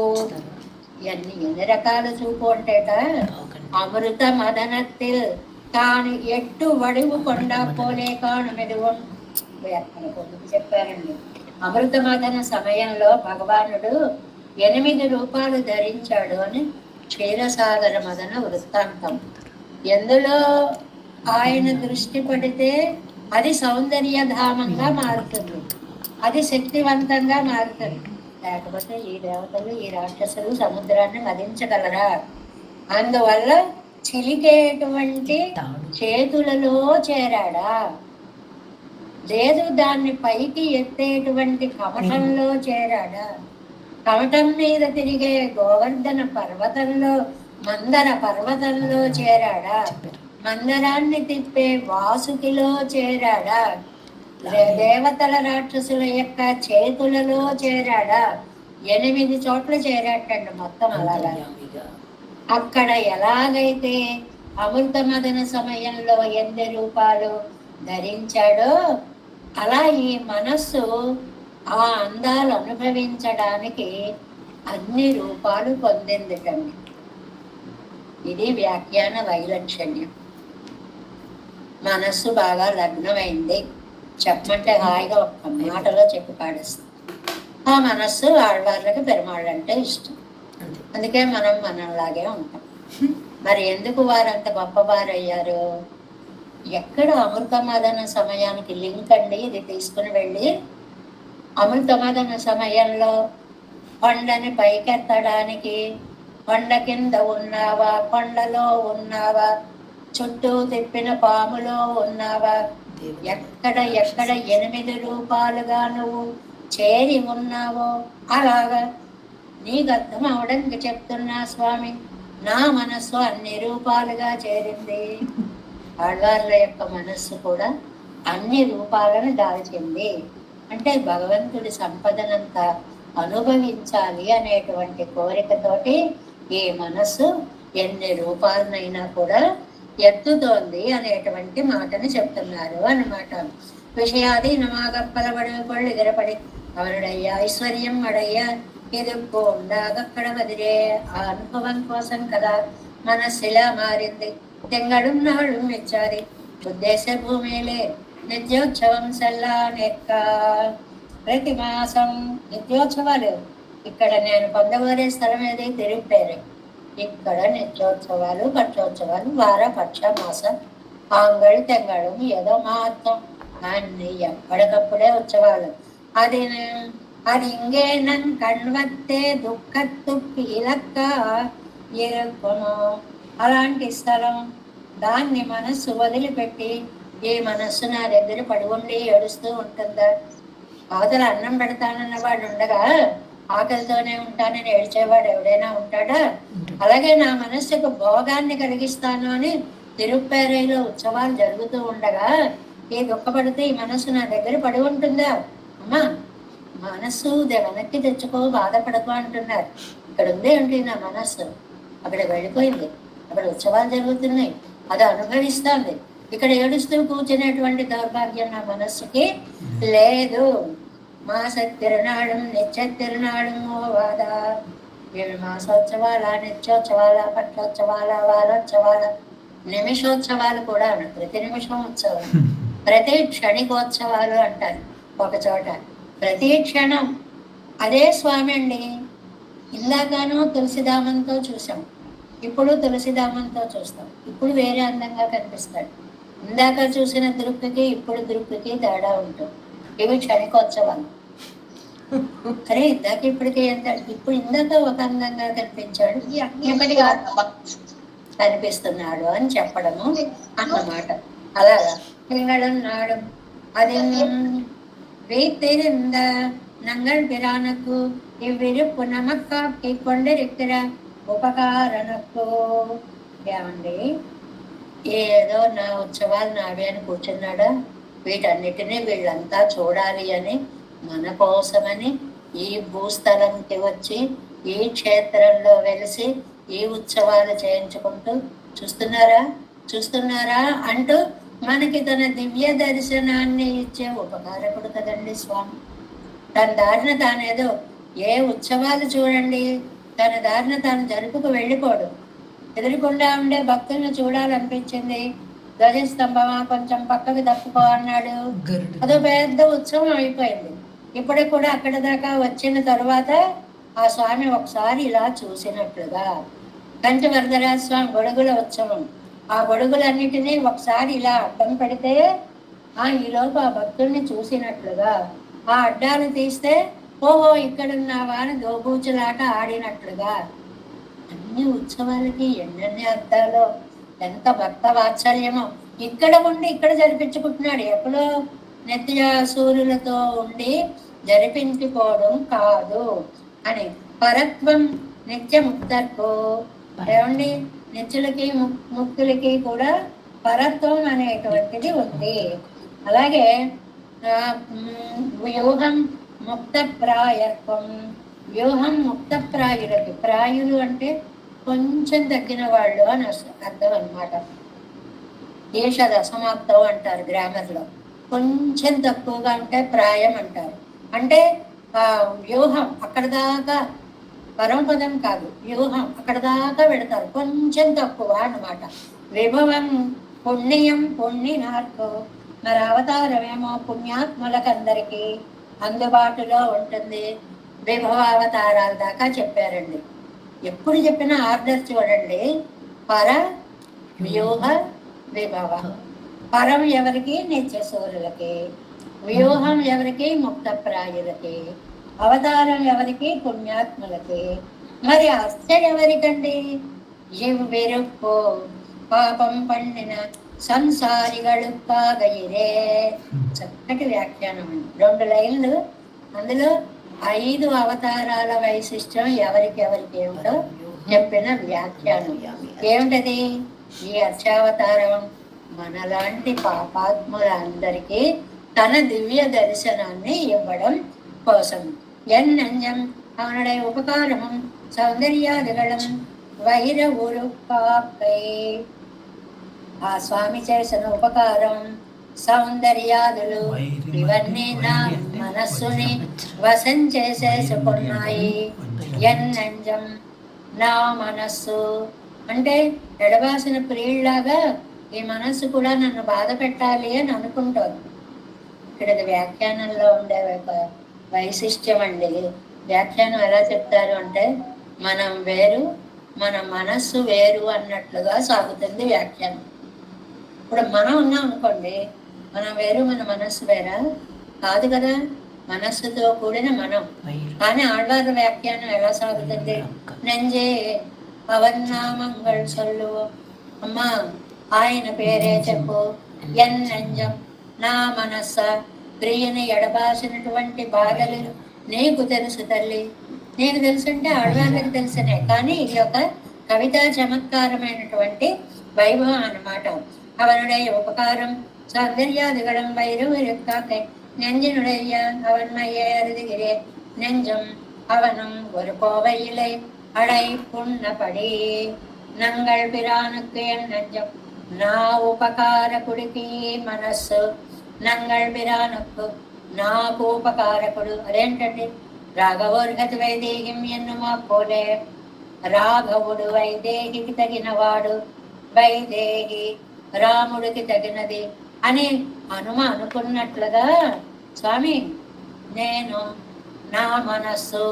ఎన్ని రకాల చూపు అంటేట, అమృత మదనத்தில் తాను ఎట్టు వడివు కొండ పోలే కాను మెదువు చెప్పారండి. అమృత మదన సమయంలో భగవానుడు 8 రూపాలు ధరించాడు అని క్షీరసాగర మదన వృత్తాంతం. ఎందులో ఆయన దృష్టి పడితే అది సౌందర్యధామంగా మారుతుంది, అది శక్తివంతంగా మారుతుంది. లేకపోతే ఈ దేవతలు ఈ రాక్షసులు సముద్రాన్ని మదించగలరా? అందువల్ల చిలికేటువంటి చేతులలో చేరాడా, లేదు దాన్ని పైకి ఎత్తేటువంటి కమటంలో చేరాడా, కమటం మీద తిరిగే గోవర్ధన పర్వతంలో మందర పర్వతంలో చేరాడా, మందరాన్ని తిప్పే వాసుకిలో చేరాడా, దేవతల రాక్షసుల యొక్క చేతులలో చేరాడా? 8 చోట్ల చేరాటండి మొత్తం. అలాగా అక్కడ ఎలాగైతే అమృత మదన సమయంలో 8 రూపాలు ధరించాడో అలా ఈ మనస్సు ఆ అందాలు అనుభవించడానికి అన్ని రూపాలు పొందిందిటండి. ఇది వ్యాఖ్యాన వైలక్షణ్యం. మనస్సు బాగా లగ్నమైంది చెప్పమంటే హాయిగా ఒక్క మాటలో చెప్పి పాడేస్తుంది. ఆ మనస్సు ఆడవాళ్ళకి పెరుమాళ్ళంటే ఇష్టం, అందుకే మనలాగే ఉంటాం. మరి ఎందుకు వారు అంత గొప్పవారు అయ్యారు? ఎక్కడ అమృతమదన సమయానికి లింక్ అండి ఇది తీసుకుని వెళ్ళి, అమృతమదన సమయంలో కొండని పైకెత్తడానికి కొండ కింద ఉన్నావా, కొండలో ఉన్నావా, చుట్టూ తిప్పిన పాములో ఉన్నావా, ఎక్కడ 8 రూపాలుగా నువ్వు చేరి ఉన్నావో అలాగా నీకు అర్థం అవడానికి చెప్తున్నా స్వామి. నా మనస్సు అన్ని రూపాలుగా చేరింది. ఆళ్వార్ల యొక్క మనస్సు కూడా అన్ని రూపాలను దాల్చింది. అంటే భగవంతుడి సంపదనంతా అనుభవించాలి అనేటువంటి కోరికతోటి ఈ మనస్సు ఎన్ని రూపాలనైనా కూడా ఎత్తుతోంది అనేటువంటి మాటను చెప్తున్నారు అన్నమాట. విషయాధీనమాగప్పలబడి కొళ్ళు ఎగరపడి அவருடைய ஐஸ்வர்யம் அடைய ఎదుర్కో ఉండాగక్కడ వదిలే ఆ అనుభవం కోసం కదా మనస్సిలా మారింది. తెంగడున్నాడు మెచ్చారి ఉద్దేశ భూమిలే నిత్యోత్సవం సెల్లానెక్క. ప్రతి మాసం నిత్యోత్సవాలు. ఇక్కడ నేను పొందబోయే స్థలం ఏది? తిరుపేరు. ఇక్కడ నిత్యోత్సవాలు, పక్షోత్సవాలు, వార పక్ష మాస ఆంగళి తెంగళం ఏదో మహత్వం అన్ని ఎప్పటికప్పుడే ఉత్సవాలు. அது இங்கே நன் கண்வத்தே దుఃఖத்துக்கு ఇలక్క இருக்கணும். అలాంటి స్థలం. దాన్ని మనస్సు వదిలిపెట్టి ఈ మనస్సు నా దగ్గర పడి ఉండి ఏడుస్తూ ఉంటుందా? అవతల అన్నం పెడతానన్న వాడు ఉండగా ఆకలితోనే ఉంటానని ఏడ్చేవాడు ఎవడైనా ఉంటాడా? అలాగే నా మనస్సుకు భోగాన్ని కలిగిస్తాను అని తిరుపేరైలో ఉత్సవాలు జరుగుతూ ఉండగా ఈ దుఃఖపడితే ఈ మనస్సు నా దగ్గర పడి ఉంటుందా? అమ్మా మనస్సు వెనక్కి తెచ్చుకో, బాధపడకు అంటున్నారు. ఇక్కడ ఉంది ఏంటి? నా మనస్సు అక్కడ వెళ్ళిపోయింది. అక్కడ ఉత్సవాలు జరుగుతున్నాయి, అది అనుభవిస్తుంది. ఇక్కడ ఏడుస్తూ కూర్చునేటువంటి దౌర్భాగ్యం నా మనస్సుకి లేదు. మాస తిరునాళం నిత్య తిరునాళము వాద. 7 మాసోత్సవాల, నిత్యోత్సవాల, పక్షోత్సవాల, వారోత్సవాల, నిమిషోత్సవాలు కూడా. ప్రతి నిమిషం ఉత్సవం, ప్రతి క్షణికోత్సవాలు అంటారు ఒక చోట. ప్రతి క్షణం అదే స్వామి అండి. ఇందాకనూ తులసిదామంతో చూసాం, ఇప్పుడు తులసిదామంతో చూస్తాం. ఇప్పుడు వేరే అందంగా కనిపిస్తాడు. ఇందాక చూసిన దృక్కి ఇప్పుడు దృక్కి తేడా ఉంటుంది. ఇవి క్షణికోత్సవాలు. అరే ఇందాక ఇప్పటికే ఎంత, ఇప్పుడు ఇందాక ఒక అందంగా కనిపించాడు, కనిపిస్తున్నాడు అని చెప్పడము అన్నమాట. అలాగా తింగళన్నాడు అది வைத்திருந்த நங்கள் பிரானுக்கு இவ்விருப்பு நமக்காக்கி கொண்டிருக்கிற ఉపకారణకు. ఏమండి ఏదో నా ఉత్సవాలు నావే అని కూర్చున్నాడా? వీటన్నిటినీ వీళ్ళంతా చూడాలి అని, మన కోసమని ఈ భూస్థలంకి వచ్చి ఈ క్షేత్రంలో వెలిసి ఈ ఉత్సవాలు చేయించుకుంటూ చూస్తున్నారా అంటూ మనకి తన దివ్య దర్శనాన్ని ఇచ్చే ఉపకారకుడు కదండి స్వామి. తన దారిన తానేదో ఏ ఉత్సవాలు చూడండి, తన దారిన తాను జరుపుకు వెళ్ళిపోడు. ఎదురుకుండా ఉండే భక్తులను చూడాలనిపించింది, ధ్వజస్తంభమా కొంచెం పక్కకు తప్పుకో అన్నాడు. అదో పెద్ద ఉత్సవం అయిపోయింది. ఇప్పటికి కూడా అక్కడ దాకా వచ్చిన తరువాత ఆ స్వామి ఒకసారి ఇలా చూసినట్లుగా. కంచి వరదరాజ స్వామి గొడుగుల ఉత్సవం. ఆ గొడుగులన్నిటినీ ఒకసారి ఇలా అడ్డం పెడితే ఈలోపు ఆ భక్తుల్ని చూసినట్లుగా, ఆ అడ్డాలు తీస్తే ఓహో ఇక్కడున్నావా అని దోబూచులాట ఆడినట్లుగా. అన్ని ఉత్సవాలకి ఎన్నెన్ని అర్థాలు, ఎంత భక్త వాత్సల్యమో. ఇక్కడ ఉండి ఇక్కడ జరిపించుకుంటున్నాడు. ఎప్పుడో నిత్య సూర్యులతో ఉండి జరిపించుకోవడం కాదు అని. పరత్వం నిత్యముక్తర్కు. ఏమండి నిత్యులకి ముక్తులకి కూడా పరత్వం అనేటువంటిది ఉంది. అలాగే వ్యూహం ముక్తప్రాయత్వం. వ్యూహం ముక్తప్రాయులకి, ప్రాయులు అంటే కొంచెం తగ్గిన వాళ్ళు అని అర్థం అన్నమాట. దేశద అసమాప్తం అంటారు గ్రామర్లో. కొంచెం తక్కువగా ఉంటే ప్రాయం అంటారు. అంటే వ్యూహం అక్కడ దాకా, పరమపదం కాదు, వ్యూహం అక్కడ దాకా పెడతారు, కొంచెం తక్కువ అన్నమాట. విభవం పుణ్యం పుణ్యనార్కు. మరి అవతారమేమో పుణ్యాత్ములకందరికీ అందుబాటులో ఉంటుంది. విభవ అవతారాల దాకా చెప్పారండి. ఎప్పుడు చెప్పినా ఆర్డర్ చూడండి, పర వ్యూహ విభవ. పరం ఎవరికి నిత్య సూర్యులకి, వ్యూహం ఎవరికి ముక్త ప్రాయులకి, అవతారం ఎవరికి పుణ్యాత్ములకి, మరి అస్య ఎవరికండి? ఇవ్వెరుక్కో పాపం పండిన సంసారిగళుక్కాగయిరే. చక్కటి వ్యాఖ్యానం అండి, 2 లైన్లు. అందులో 5 అవతారాల వైశిష్టం ఎవరికి ఏమిటో చెప్పిన వ్యాఖ్యానం. ఏమిటది? ఈ అర్చావతారం మనలాంటి పాపాత్ములందరికీ తన దివ్య దర్శనాన్ని ఇవ్వడం కోసం. ఎన్నంజం அவனுடைய ఉపకారము సౌందర్యాదిగళం వైర ఉరుపాపై. ఆ స్వామి చేసిన ఉపకారం సౌందర్యాదులు ఇవన్నీ నా మనస్సుని వశం చేసేసుకున్నాయి. ఎన్నంజం నా మనస్సు అంటే ఎడబాసిన ప్రియుల్లాగా ఈ మనస్సు కూడా నన్ను బాధ పెట్టాలి అని అనుకుంటోంది. ఇక్కడ వ్యాఖ్యానంలో ఉండే ఒక వైశిష్ట్యం అండి. వ్యాఖ్యానం ఎలా చెప్తారు అంటే, మనం వేరు మన మనస్సు వేరు అన్నట్లుగా సాగుతుంది వ్యాఖ్యానం. ఇప్పుడు మనం ఉన్నాం అనుకోండి, మనం వేరు మన మనస్సు వేరా? కాదు కదా, మనస్సుతో కూడిన మనం. కానీ ఆళ్వారు వ్యాఖ్యానం ఎలా సాగుతుంది? నెంజే అవన్నామంగళ్ సొల్లు, అమ్మా ఆయన పేరే చెప్పు. ఎన్నంజం నా మనస్స, ప్రియని ఎడబాసినటువంటి బాధలు నీకు తెలుసు తల్లి. నీకు తెలుసుంటే ఆడవాళ్ళకి తెలిసినే, కానీ ఇది ఒక కవితా చమత్కారమైనటువంటి వైభవం అన్నమాట. అవనుడై ఉపకారం సౌందర్యాదిగడం వైరవరుக்காக்கை நெஞ்சினுடைய அவன்மையே அருதுகிறே நெஞ்சம் அவனும் ஒரு கோவையிலே அடை புண்ணபடி நங்கள் பிரானுக்கு என் நெஞ்சம் నా ఉపకారకుడికి మనస్సు, నంగళ్ బిరానుకు నాకు ఉపకారకుడు. అదేంటండి? రాఘవోర్గతి వైదేహిం ఎన్నుమా పోలే, రాఘవుడు వైదేహికి తగినవాడు, వైదేహి రాముడికి తగినది అని హనుమ అనుకున్నట్లుగా స్వామి నేను నా మనస్సు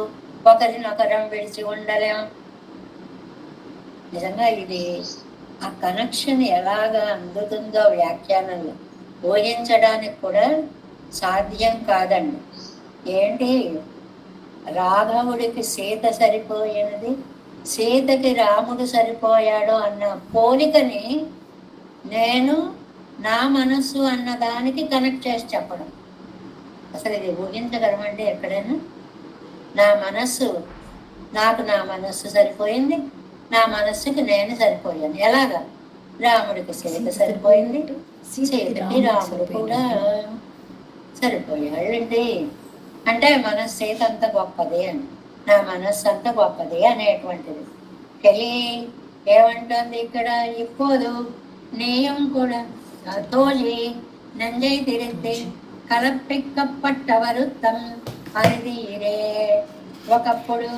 ఒకరినొకరం విడిచి ఉండలేం. నిజంగా ఇది ఆ కనెక్షన్ ఎలాగా అందుతుందో వ్యాఖ్యానంలో ఊహించడానికి కూడా సాధ్యం కాదండి. ఏంటి, రాఘవుడికి సీత సరిపోయినది, సీతకి రాముడు సరిపోయాడు అన్న పోలికని నేను నా మనస్సు అన్నదానికి కనెక్ట్ చేసి చెప్పడం. అసలు ఇది ఊహించగలమండి ఎక్కడైనా? నా మనస్సు, నాకు నా మనస్సు సరిపోయింది, నా మనస్సుకి నేను సరిపోయాను. ఎలాగా? రాముడికి సీత సరిపోయింది, సీతకి రాముడు కూడా సరిపోయాడండి. అంటే మన సీత అంత గొప్పది అని, నా మనస్సు అంత గొప్పది అనేటువంటిది. కెలి ఏమంటుంది ఇక్కడ? ఇప్పోదు నీయం కూడా తోలి నంజై తిరిగి కలపిక్కపట్టవరుత్తం అరిదీరే. ఒకప్పుడు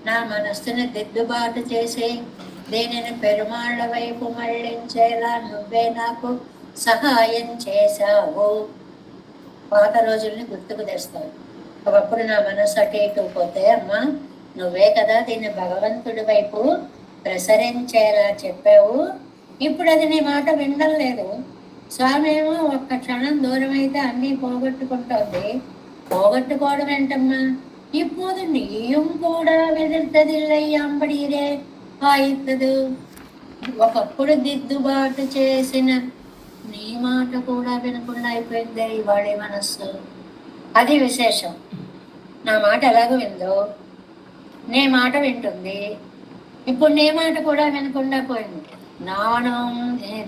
నా మనస్సును దిద్దుబాటు చేసి దీనిని పెరుమాళ్ల వైపు మళ్ళించేలా నువ్వే నాకు సహాయం చేశావు. పాత రోజుల్ని గుర్తుకు తెస్తావు. ఒకప్పుడు నా మనస్సు అటు ఇటు పోతే, అమ్మా నువ్వే కదా దీన్ని భగవంతుడి వైపు ప్రసరించేలా చెప్పావు. ఇప్పుడు అది నీ మాట వినడం లేదు. స్వామి ఏమో ఒక్క క్షణం దూరం అయితే అన్నీ పోగొట్టుకుంటోంది. పోగొట్టుకోవడం ఏంటమ్మా? இப்போது நீயும் கூட వెదర్తదిల్లై అంబడీరే ఆయిత్తదు. ఒకప్పుడు దిద్దుబాటు చేసిన నీ మాట కూడా వినకుండా అయిపోయిందే ఇవాళ మనస్సు. అది విశేషం. నా మాట ఎలాగో విందో, నీ మాట వింటుంది. ఇప్పుడు నీ మాట కూడా వినకుండా పోయింది. నాణం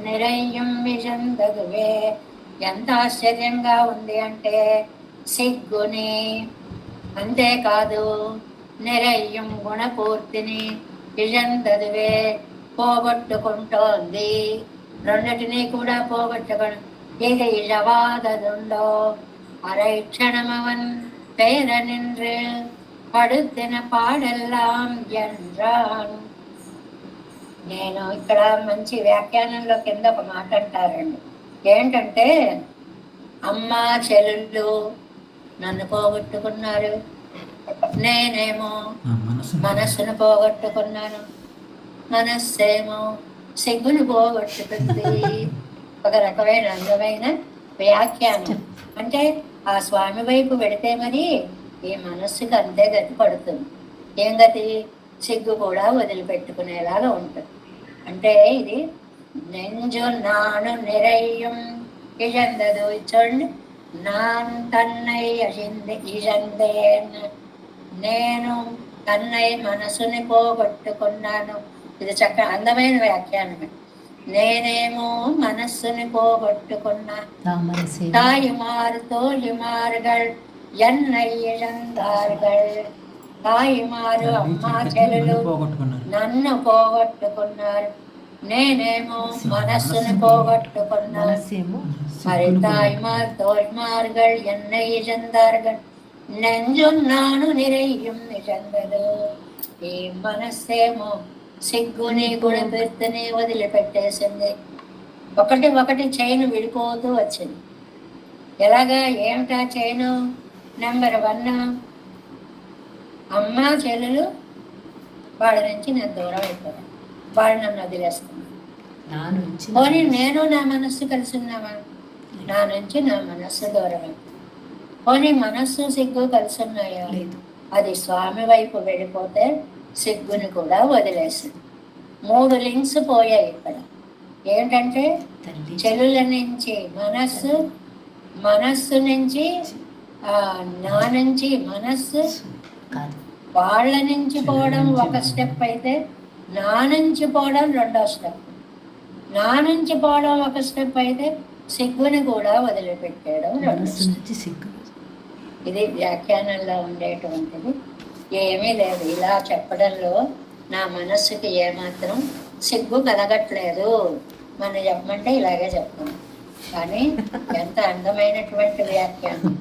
నిరయ్యం విజందగువే. ఎంత ఆశ్చర్యంగా ఉంది అంటే, సిగ్గుని అంతేకాదు నిరయ్యం గుణపూర్తిని విజందదువే పోగొట్టుకుంటోంది. రెండిటినీ కూడా పోగొట్టుకుని ఇక ఇజవాదదుండో అரை క్షణమవన్ పేర నిன்று పడుతిన పాడెల్లాం ఎండ్రాన్. నేను ఇక్కడ మంచి వ్యాఖ్యానంలో కింద ఒక మాట అంటారండి. ఏంటంటే, అమ్మా చెల్లెళ్ళు నన్ను పోగొట్టుకున్నారు, నేనేమో మనస్సును పోగొట్టుకున్నాను, మనస్సేమో సిగ్గును పోగొట్టుకుంది. ఒక రకమైన అందమైన వ్యాఖ్యానం. అంటే ఆ స్వామి వైపు వెడితే మరి ఈ మనస్సుకి అంతే గతి పడుతుంది. ఏం గతి? సిగ్గు కూడా వదిలిపెట్టుకునేలాగా ఉంటుంది. అంటే ఇది నెంజు నాను నిరయ్యం ఇజందదు. చూడండి, నాన్ తన్నై అజింది ఇజందేన్. నేను తన్నై మనసుని పోగొట్టుకున్నాను. ఇది చక్కగా అందమైన వ్యాఖ్యానమే. నేనేమో మనస్సుని పోగొట్టుకున్నా. తాయిమారు తోలిమారుగల్ ఎన్నై ఇజందారుగల్. తాయిమారు అమ్మా చెల్లెలు నన్ను పోగొట్టుకున్నారు, నేనేమో మనస్సును పోగొట్టుకున్నాను. మరి తాయిమార్ తోల్మార్గల్ ఎన్నై ఇజందార్గల్ నెంజున్నాను నిరయ్యం నిజందదు. ఈ మనస్సేమో సిగ్గుని గుణపెర్తని వదిలిపెట్టేసింది. ఒకటి చైను విడిపోతూ వచ్చింది. ఎలాగా? ఏమిటా చైను? నెంబర్ 1, అమ్మ చెల్లెలు వాళ్ళ నుంచి నేను దూరం అయిపోయాను, వాళ్ళు నన్ను వదిలేస్తున్నాను. పోనీ నేను నా మనస్సు కలిసి ఉన్నామా? నా నుంచి నా మనస్సు దూరం అయిపోయింది. పోనీ మనస్సు సిగ్గు కలిసి ఉన్నాయా? అది స్వామి వైపు వెళ్ళిపోతే సిగ్గుని కూడా వదిలేసింది. 3 లింక్స్ పోయాయి ఇక్కడ. ఏంటంటే చెల్లుల నుంచి మనస్సు, మనస్సు నుంచి నా నుంచి మనస్సు, వాళ్ళ నుంచి పోవడం ఒక స్టెప్ అయితే నా నుంచి పోవడం 2వ స్టెప్. నా నుంచి పోవడం ఒక స్టెప్ అయితే సిగ్గుని కూడా వదిలిపెట్టేయడం 2వ స్టెప్. ఇది వ్యాఖ్యానంలో ఉండేటువంటిది. ఏమీ లేదు. ఇలా చెప్పడంలో నా మనస్సుకి ఏమాత్రం సిగ్గు కలగట్లేదు. మనం చెప్పమంటే ఇలాగే చెప్తాం. కానీ ఎంత అందమైనటువంటి వ్యాఖ్యానం.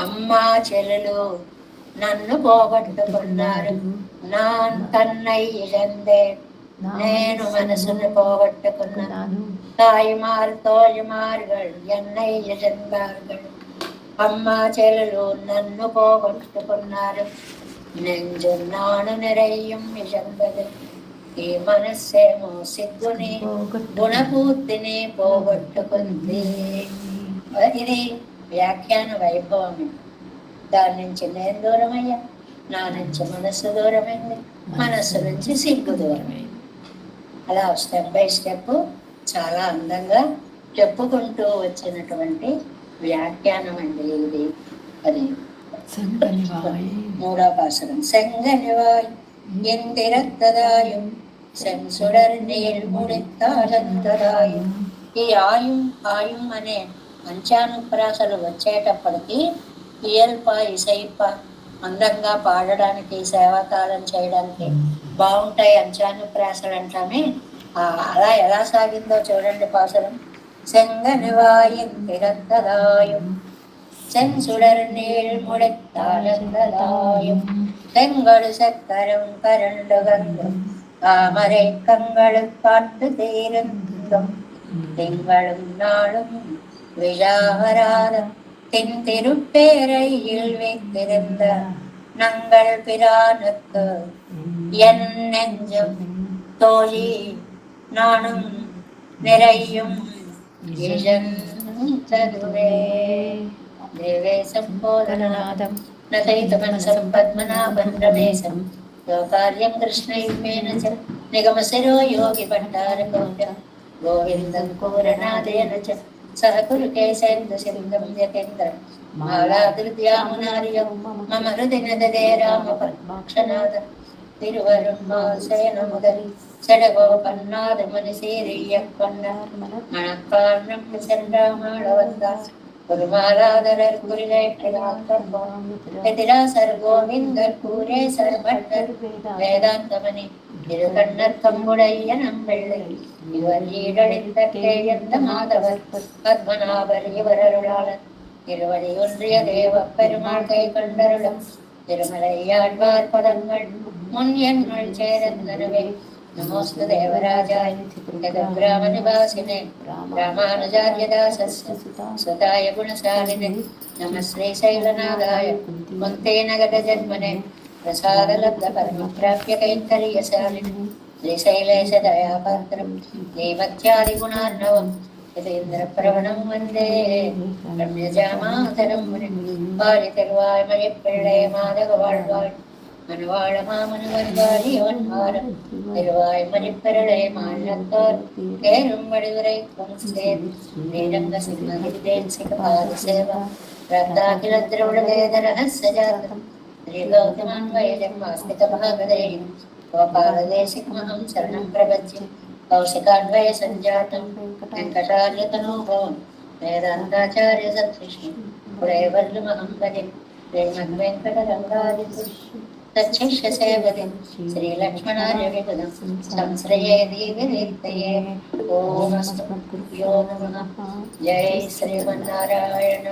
అమ్మా చెల్లెలు నన్ను పోగొట్టుకున్నారు, నా తన్నై ఇజందే. నేను మనసును పోగొట్టుకున్నాను. తాయిమారు తోలిమారుగల్ ఎన్నై ఇజందారుగల్. అమ్మా చెల్లెలు నన్ను పోగొట్టుకున్నారు, నెంజున్నాను నిరయ్యం నిజందదు. ఈ మనస్సేమో సిగ్గుని గుణపూర్తిని పోగొట్టుకుంది. ఇది వ్యాఖ్యాన వైభవం. దాని నుంచి నేను దూరమయ్యా, నా నుంచి మనస్సు దూరమైంది, మనస్సు నుంచి సిగ్గు దూరమైంది. అలా స్టెప్ బై స్టెప్ చాలా అందంగా చెప్పుకుంటూ వచ్చినటువంటి వ్యాఖ్యానం అండి ఇది. అది 3వ పాసురం. செங்கனிவாய் எந்திரத்ததாயும் சென்சுடர் நீள் முடித்தாలంతరాயும். ఈ ఆయుం అనే పంచానుప్రాసలు వచ్చేటప్పటికి ఇయల్ప ఇసైప అందంగా పాడడానికి, సేవాకాలం చేయడానికి బాగుంటాయి అంచానుప్రాసలు అంటామే. అలా ఎలా సాగిందో చూడండి పాసురం. செங்கனிவாயின் திறத்ததாயும் சென்சுடர் நீள் முடித்தாலந்ததாயும் தெங்கடு சக்கரம் கரண்டு கங்கும் தாமரை கங்களு காட்டு தீருந்தும் திங்களும் நாளும் விழாவராதம் தென் திருப்பேரையில் வைத்திருந்த நங்கள் பிரானுக்கு என் நெஞ்சும் தோழி நானும் நிறையும் చదువే. దేవేశం బోధనాదం నైతమనసం పద్మనాభం రమేశం యోకార్యం కృష్ణయుగ్మేన చ నిగమశిరో యోగి భట్టారకౌండం గోవిందం కూరనాదేన చ సహ కురు కేశేంద్ర సింగం యతేంద్రం మాలాదృత్యామునార్యం మమ హృదినదే రామ పద్మాక్షనాథ తిరువరుణ్మాసేన முதல் செடகோபன்னாத மனுசீரிய கொண்டார் மணக்காரணம் சென்றாமாள வந்தார் ஒரு மாலாதரர் குறிலேற்றர் கோவிந்தர் கூரே சர்பட்டர் வேதாந்தமணி இரு கண்ணர் தம்முடைய நம்பிள்ளை இவர் ஈடழிந்த கேயந்த மாதவர் பத்மநாபர் இவர் அருளாளர் திருவடி ஒன்றிய தேவ பெருமாள் கை கண்டருளும் திருமலையாழ்வார் பதங்கள் முன் என்னுள் சேரந்தனவே. नमोस्तु देवराजाय जगद्ग्रामनिवासिने रामानुजार्यदासस्य सुताय गुणशालिने नमः श्रीशैलनाथाय मुक्तेनगतजन्मने प्रसादलब्धपरमप्राप्य कैङ्कर्यशालिने श्रीशैलेश दयापात्रं देवत्यादिगुणार्णवं यतीन्द्रप्रवणं वन्दे रम्यजामातरं मुनिं பாடித்தருவாய் மழைப்பிள்ளை மாதக வாழ்வாய் மணவாள மாமனுவன் வாழியவன்வாரம் திருவாய் மணிப்பிரளை மாநிலத்தார் பேரும் வடிவுரை பொன்சேர் ஸ்ரீரங்க சிம்மகிரிதேன் சிகபாத சேவா ரத்தாகில திருவுலகேத ரகஸ்யஜாதம் श्रीगौतमान्वयजन्मास्तितभागधेयं गोपालदेशिकमहं शरणं प्रपद्ये कौशिकान्वयसञ्जातं वेङ्कटार्यतनूभवं वेदान्ताचार्यसत्कृष्णं कुलैवल्लमहं भजे श्रीमद्वेङ्कटरङ्गादिपुरुषं तच्छिष्यसेवते श्रीलक्ष्मणार्यविपदं संश्रये दीर्घदीप्तये ॐ अस्तु गुरुभ्यो नमः। जय श्रीमन्नारायण।